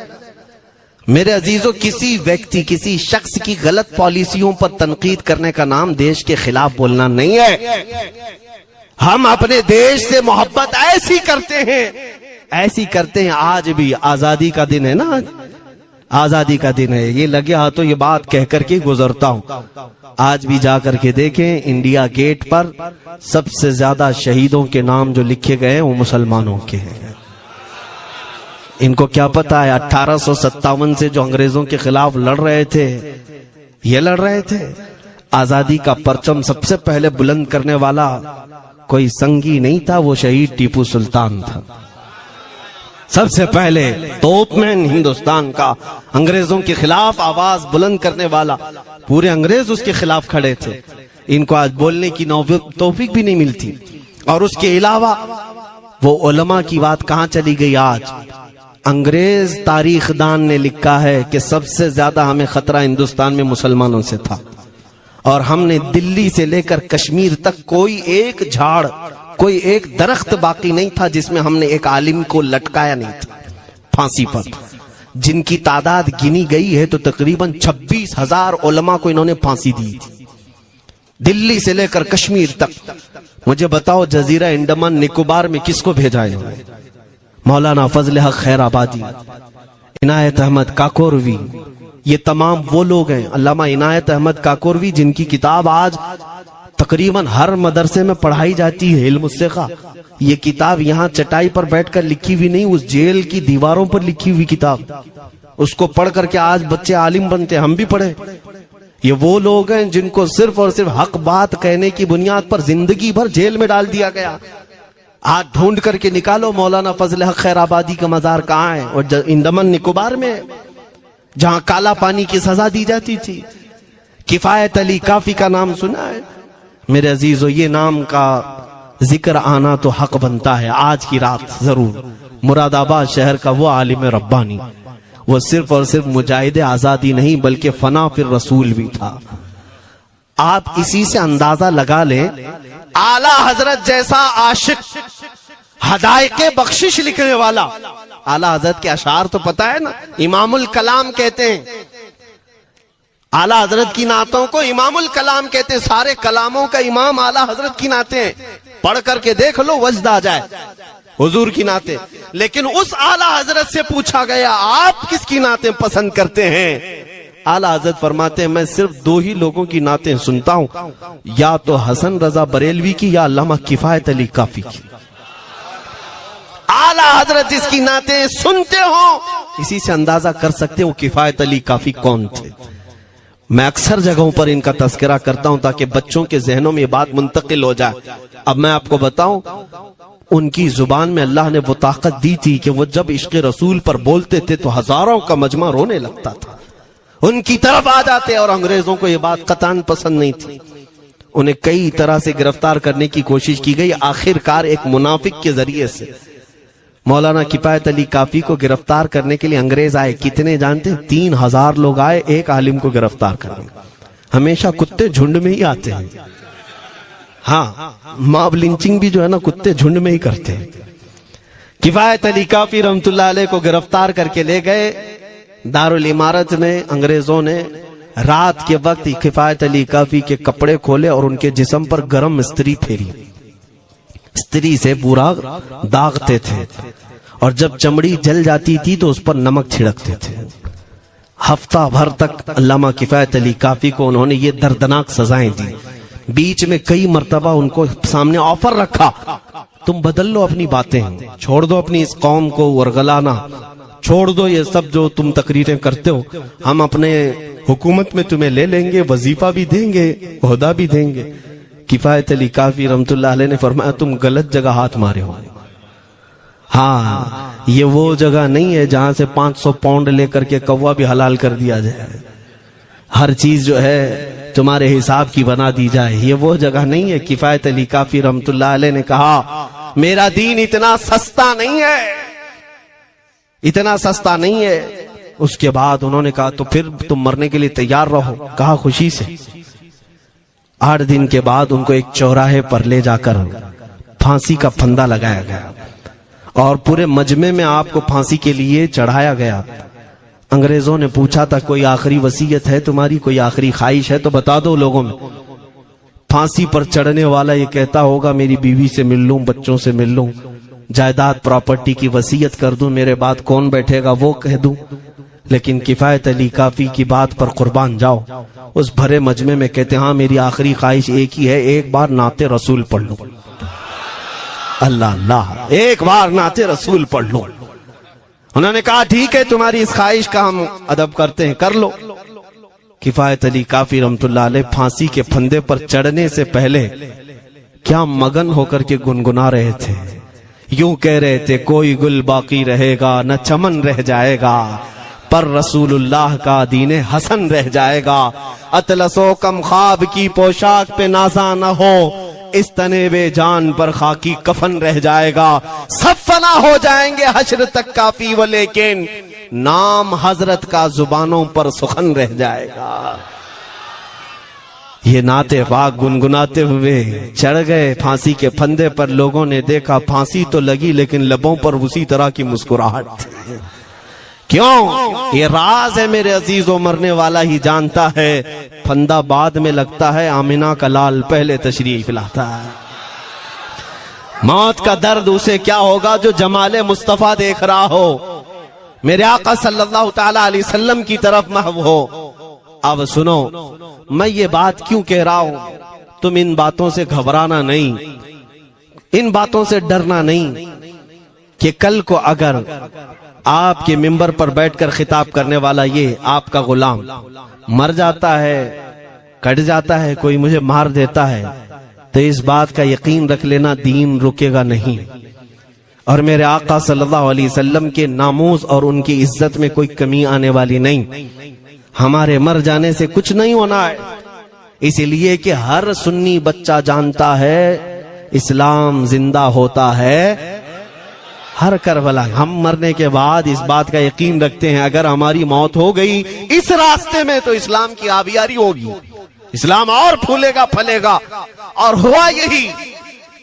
B: میرے عزیزو، کسی ویکتی، کسی شخص کی غلط پالیسیوں پر تنقید کرنے کا نام دیش کے خلاف بولنا نہیں ہے۔ ہم اپنے دیش سے محبت ایسی کرتے ہیں، آج بھی آزادی کا دن ہے نا، آزادی کا دن ہے، یہ لگے ہاتھوں یہ بات کہہ کر کے گزرتا ہوں، آج بھی جا کر کے دیکھیں انڈیا گیٹ پر سب سے زیادہ شہیدوں کے نام جو لکھے گئے ہیں وہ مسلمانوں کے ہیں۔ ان کو کیا پتا ہے 1857 سے جو انگریزوں کے خلاف لڑ رہے تھے، یہ لڑ رہے تھے، آزادی کا پرچم سب سے پہلے بلند کرنے والا کوئی سنگی نہیں تھا، وہ شہید ٹیپو سلطان تھا۔ سب سے پہلے توپ مین ہندوستان کا، انگریزوں کے خلاف آواز بلند کرنے والا، پورے انگریز اس کے خلاف کھڑے تھے۔ ان کو آج بولنے کی توفیق بھی نہیں ملتی، اور اس کے علاوہ وہ علماء کی بات کہاں چلی گئی آج؟ انگریز تاریخ دان نے لکھا ہے کہ سب سے زیادہ ہمیں خطرہ ہندوستان میں مسلمانوں سے تھا، اور ہم نے دلی سے لے کر کشمیر تک کوئی ایک جھاڑ، کوئی ایک درخت باقی نہیں تھا جس میں ہم نے ایک عالم کو لٹکایا نہیں تھا پھانسی پر، جن کی تعداد گنی گئی ہے تو تقریباً 26,000 علماء کو انہوں نے پھانسی دی تھی، دلی سے لے کر کشمیر تک۔ مجھے بتاؤ جزیرہ انڈمان نکوبار میں کس کو بھیجا ہے؟ مولانا فضل حق خیر آبادی، عنایت احمد کاکوروی، یہ تمام وہ لوگ ہیں، علامہ عنایت احمد کاکوروی، جن کی کتاب آج تقریباً ہر مدرسے میں پڑھائی جاتی ہے، علم الثقہ۔ یہ کتاب یہاں چٹائی پر بیٹھ کر لکھی ہوئی نہیں، اس جیل کی دیواروں پر لکھی ہوئی کتاب، اس کو پڑھ کر کے آج بچے عالم بنتے، ہم بھی پڑھے۔ یہ وہ لوگ ہیں جن کو صرف اور صرف حق بات کہنے کی بنیاد پر زندگی بھر جیل میں ڈال دیا گیا۔ آج ڈھونڈ کر کے نکالو مولانا فضل حق خیر آبادی کا مزار کہاں ہے، اور انڈمان نکوبار میں۔ جہاں کالا پانی کی سزا دی جاتی تھی۔ کفایت علی کافی کا نام سنا ہے میرے عزیزو؟ یہ نام کا ذکر آنا تو حق بنتا ہے آج کی رات ضرور۔ مراد آباد شہر کا وہ عالم ربانی، وہ صرف اور صرف مجاہد آزادی نہیں بلکہ فنا فی الرسول بھی تھا۔ آپ اسی سے اندازہ لگا لیں، اعلیٰ حضرت جیسا عاشق، ہدایق بخشش لکھنے والا، اعلیٰ حضرت کے اشعار تو پتہ ہے نا، امام الکلام کہتے ہیں۔ اعلیٰ حضرت کی نعتوں کو امام الکلام کہتے ہیں، سارے کلاموں کا امام اعلیٰ حضرت کی نعتیں ہیں، پڑھ کر کے دیکھ لو وجد آ جائے حضور کی نعتیں۔ لیکن اس اعلیٰ حضرت سے پوچھا گیا آپ کس کی نعتیں پسند کرتے ہیں؟ اعلیٰ حضرت فرماتے ہیں میں صرف دو ہی لوگوں کی نعتیں سنتا ہوں، یا تو حسن رضا بریلوی کی یا علامہ کفایت علی کافی کی۔ اعلیٰ حضرت جس کی نعتیں سنتے ہوں اسی سے اندازہ کر سکتے ہو کفایت علی کافی کون تھے۔ میں اکثر جگہوں پر ان کا تذکرہ کرتا ہوں تاکہ بچوں کے ذہنوں میں یہ بات منتقل ہو جائے۔ اب میں آپ کو بتاؤں، ان کی زبان میں اللہ نے وہ طاقت دی تھی کہ وہ جب عشق رسول پر بولتے تھے تو ہزاروں کا مجمع رونے لگتا تھا، ان کی طرف آ جاتے، اور انگریزوں کو یہ بات قطعاً پسند نہیں تھی۔ انہیں کئی طرح سے گرفتار کرنے کی کوشش کی گئی، آخر کار ایک منافق کے ذریعے سے مولانا کفایت علی کافی کو گرفتار کرنے کے لیے انگریز آئے۔ کتنے جانتے ہیں؟ 3000 لوگ آئے ایک عالم کو گرفتار کرنے۔ ہمیشہ کتے جھنڈ میں ہی آتے ہیں، ہاں ماب لنچنگ بھی جو ہے نا کتے جھنڈ میں ہی کرتے ہیں۔ کفایت علی کافی رحمت اللہ علیہ کو گرفتار کر کے لے گئے دارالامارت میں۔ انگریزوں نے رات کے وقت کفایت علی کافی کے کپڑے کھولے اور ان کے جسم پر گرم استری پھیری، استری سے پورا داغتے تھے، اور جب چمڑی جل جاتی تھی تو اس پر نمک چھڑکتے تھے۔ ہفتہ بھر تک علامہ کفایت علی کافی کو انہوں نے یہ دردناک سزائیں دی۔ بیچ میں کئی مرتبہ ان کو سامنے آفر رکھا، تم بدل لو اپنی باتیں، چھوڑ دو اپنی اس قوم کو ورغلانا، چھوڑ دو یہ سب جو تم تقریریں کرتے ہو، ہم اپنے حکومت میں تمہیں لے لیں گے، وظیفہ بھی دیں گے، عہدہ بھی دیں گے۔ کفایت علی کافی رحمت اللہ علیہ نے فرمایا تم غلط جگہ ہاتھ مارے ہو، ہاں یہ وہ جگہ نہیں ہے جہاں سے 500 پاؤنڈ لے کر کے کوا بھی حلال کر دیا جائے، ہر چیز جو ہے تمہارے حساب کی بنا دی جائے، یہ وہ جگہ نہیں ہے۔ کفایت علی کافی رحمت اللہ علیہ نے کہا میرا دین اتنا سستا نہیں ہے، اتنا سستا نہیں ہے۔ اس کے بعد انہوں نے کہا تو پھر تم مرنے کے لیے تیار رہو، کہا خوشی سے۔ 8 دن کے بعد ان کو ایک چوراہے پر لے جا کر پھانسی کا پھندا لگایا گیا، اور پورے مجمع میں آپ کو پھانسی کے لیے چڑھایا گیا۔ انگریزوں نے پوچھا تھا کوئی آخری وصیت ہے تمہاری، کوئی آخری خواہش ہے تو بتا دو لوگوں میں۔ پھانسی پر چڑھنے والا یہ کہتا ہوگا میری بیوی سے مل لوں، بچوں سے مل لوں، جائیداد پراپرٹی کی وصیت کر دوں، میرے بعد کون بیٹھے گا وہ کہہ دوں۔ لیکن کفایت علی کافی کی بات پر قربان جاؤ، اس بھرے مجمع میں کہتے ہاں میری آخری خواہش ایک ہی ہے، ایک بار نعت رسول پڑھ لوں، اللہ اللہ، ایک بار نعت رسول پڑھ لوں۔ انہوں نے کہا ٹھیک ہے تمہاری اس خواہش کا ہم ادب کرتے ہیں، کر لو۔ کفایت علی کافی رحمت اللہ علیہ پھانسی کے پھندے پر چڑھنے سے پہلے کیا مگن ہو کر کے گنگنا رہے تھے، یوں کہہ رہے تھے کوئی گل باقی رہے گا نہ چمن رہ جائے گا، پر رسول اللہ کا دین حسن رہ جائے گا، اطلس و کم خواب کی پوشاک پہ نازا نہ ہو، اس تنے بے جان پر خاکی کفن رہ جائے گا، سب فنا ہو جائیں گے حشر تک کافی وہ، لیکن نام حضرت کا زبانوں پر سخن رہ جائے گا۔ یہ نعت پاک گنگناتے ہوئے چڑھ گئے پھانسی کے پھندے پر۔ لوگوں نے دیکھا پھانسی تو لگی لیکن لبوں پر اسی طرح کی مسکراہٹ تھی۔ کیوں؟ یہ راز ہے میرے عزیزوں، مرنے والا ہی جانتا ہے، پھندا بعد میں لگتا ہے، آمنہ کا لال پہلے تشریف لاتا ہے۔ موت کا درد اسے کیا ہوگا جو جمال مصطفیٰ دیکھ رہا ہو، میرے آقا صلی اللہ تعالی علیہ وسلم کی طرف محو ہو۔ اب سنو میں یہ بات کیوں کہہ رہا ہوں، تم ان باتوں سے گھبرانا نہیں، ان باتوں سے ڈرنا نہیں کہ کل کو اگر آپ کے ممبر پر بیٹھ کر خطاب کرنے والا یہ آپ کا غلام مر جاتا ہے، کٹ جاتا ہے، کوئی مجھے مار دیتا ہے، تو اس بات کا یقین رکھ لینا دین رکے گا نہیں۔ اور میرے آقا صلی اللہ علیہ وسلم کے ناموس اور ان کی عزت میں کوئی کمی آنے والی نہیں. ہمارے مر جانے سے کچھ نہیں ہونا ہے، اسی لیے کہ ہر سنی بچہ جانتا ہے اسلام زندہ ہوتا ہے ہر کربلا. ہم مرنے کے بعد اس بات کا یقین رکھتے ہیں اگر ہماری موت ہو گئی اس راستے میں تو اسلام کی آبیاری ہوگی، اسلام اور پھولے گا پھلے گا. اور ہوا یہی.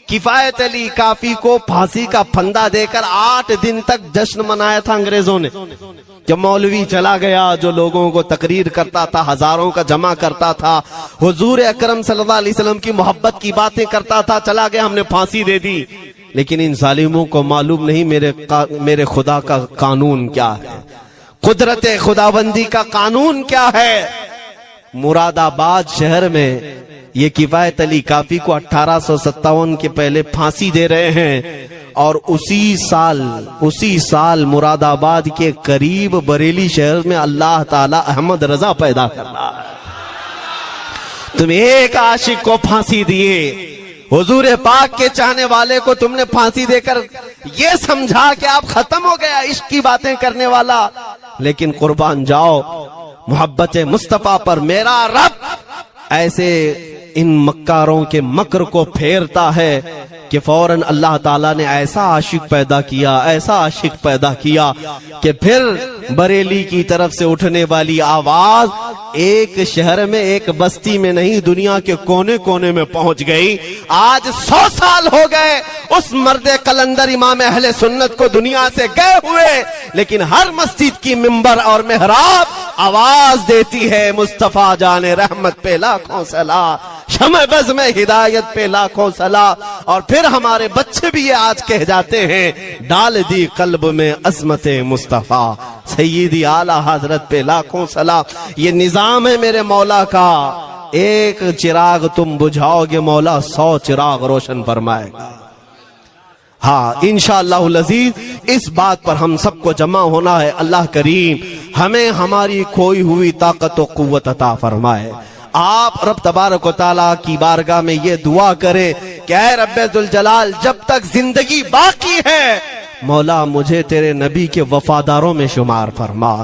B: کفایت علی کافی کو پھانسی کا پھندا دے کر 8 دن تک جشن منایا تھا انگریزوں نے. جب مولوی چلا گیا جو لوگوں کو تقریر کرتا تھا، ہزاروں کا جمع کرتا تھا، حضور اکرم صلی اللہ علیہ وسلم کی محبت کی باتیں کرتا تھا، چلا گیا، ہم نے پھانسی دے دی. لیکن ان ظالموں کو معلوم نہیں میرے خدا کا قانون کیا ہے، قدرت خداوندی کا قانون کیا ہے. مراد آباد شہر میں یہ کفایت علی کافی کو 1857 کے پہلے پھانسی دے رہے ہیں، اور اسی سال مراد آباد کے قریب بریلی شہر میں اللہ تعالی احمد رضا پیدا کر رہا ہے. تم ایک عاشق کو پھانسی دیے، حضور پاک کے چاہنے والے کو تم نے پھانسی دے کر یہ سمجھا کہ آپ ختم ہو گیا عشق کی باتیں کرنے والا. لیکن قربان جاؤ محبت مصطفیٰ پر، میرا رب ایسے ان مکاروں کے مکر کو پھیرتا ہے کہ فوراً اللہ تعالیٰ نے ایسا عاشق پیدا کیا کہ پھر بریلی کی طرف سے اٹھنے والی آواز ایک شہر میں ایک بستی میں نہیں دنیا کے کونے کونے میں پہنچ گئی. آج 100 سال ہو گئے اس مرد قلندر امام اہل سنت کو دنیا سے گئے ہوئے، لیکن ہر مسجد کی منبر اور محراب آواز دیتی ہے مصطفیٰ جان رحمت پہ لاکھوں صلاح، شمع بز میں ہدایت پہ لاکھوں صلاح. اور پھر ہمارے بچے بھی یہ آج کہہ جاتے ہیں ڈال دی قلب میں عظمت مصطفیٰ سیدی اعلیٰ حضرت پہ لاکھوں صلاح. یہ نظام ہے میرے مولا کا، ایک چراغ تم بجھاؤ گے مولا 100 چراغ روشن فرمائے گا. ہاں انشاءاللہ العزیز اس بات پر ہم سب کو جمع ہونا ہے. اللہ کریم ہمیں ہماری کھوئی ہوئی طاقت و قوت عطا فرمائے. آپ رب تبارک و تعالیٰ کی بارگاہ میں یہ دعا کریں کہ اے رب ذوالجلال جب تک زندگی باقی ہے مولا مجھے تیرے نبی کے وفاداروں میں شمار فرما.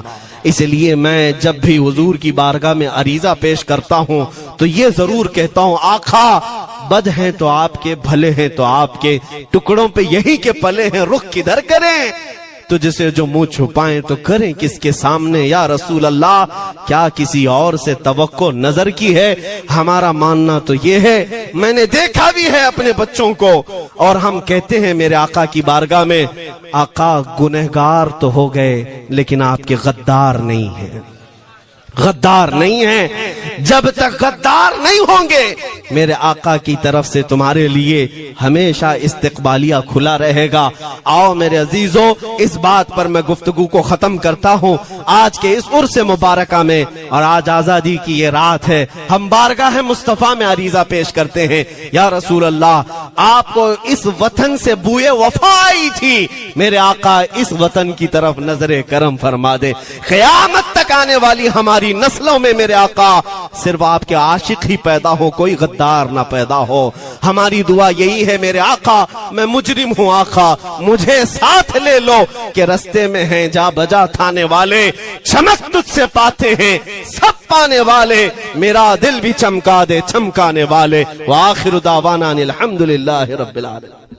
B: اس لیے میں جب بھی حضور کی بارگاہ میں عریضہ پیش کرتا ہوں تو یہ ضرور کہتا ہوں آقا بد ہیں تو آپ کے، بھلے ہیں تو آپ کے، ٹکڑوں پہ یہی کے پلے ہیں، رخ کدھر کریں؟ تو جسے جو منہ چھپائیں تو کریں کس کے سامنے؟ یا رسول اللہ کیا کسی اور سے توقع نظر کی ہے؟ ہمارا ماننا تو یہ ہے، میں نے دیکھا بھی ہے اپنے بچوں کو، اور ہم کہتے ہیں میرے آقا کی بارگاہ میں آقا گنہگار تو ہو گئے لیکن آپ کے غدار نہیں ہیں، غدار نہیں ہیں. جب تک غدار نہیں ہوں گے میرے آقا کی طرف سے تمہارے لیے ہمیشہ استقبالیہ کھلا رہے گا. آؤ میرے عزیزوں اس بات پر میں گفتگو کو ختم کرتا ہوں. آج کے اس عرس مبارکہ میں اور آج آزادی کی یہ رات ہے، ہم بارگاہ مصطفیٰ میں عریضہ پیش کرتے ہیں یا رسول اللہ آپ کو اس وطن سے بوئے وفا آئی تھی، میرے آقا اس وطن کی طرف نظر کرم فرما دے. قیامت تک آنے والی ہماری نسلوں میں میرے آقا صرف آپ کے عاشق ہی پیدا ہو، کوئی غدار نہ پیدا ہو. ہماری دعا یہی ہے میرے آقا میں مجرم ہوں آقا مجھے ساتھ لے لو کہ رستے میں ہیں جا بجا تھانے والے، چمک تجھ سے پاتے ہیں سب پانے والے، میرا دل بھی چمکا دے چمکانے والے. وآخر دعوانا الحمدللہ رب العالمین.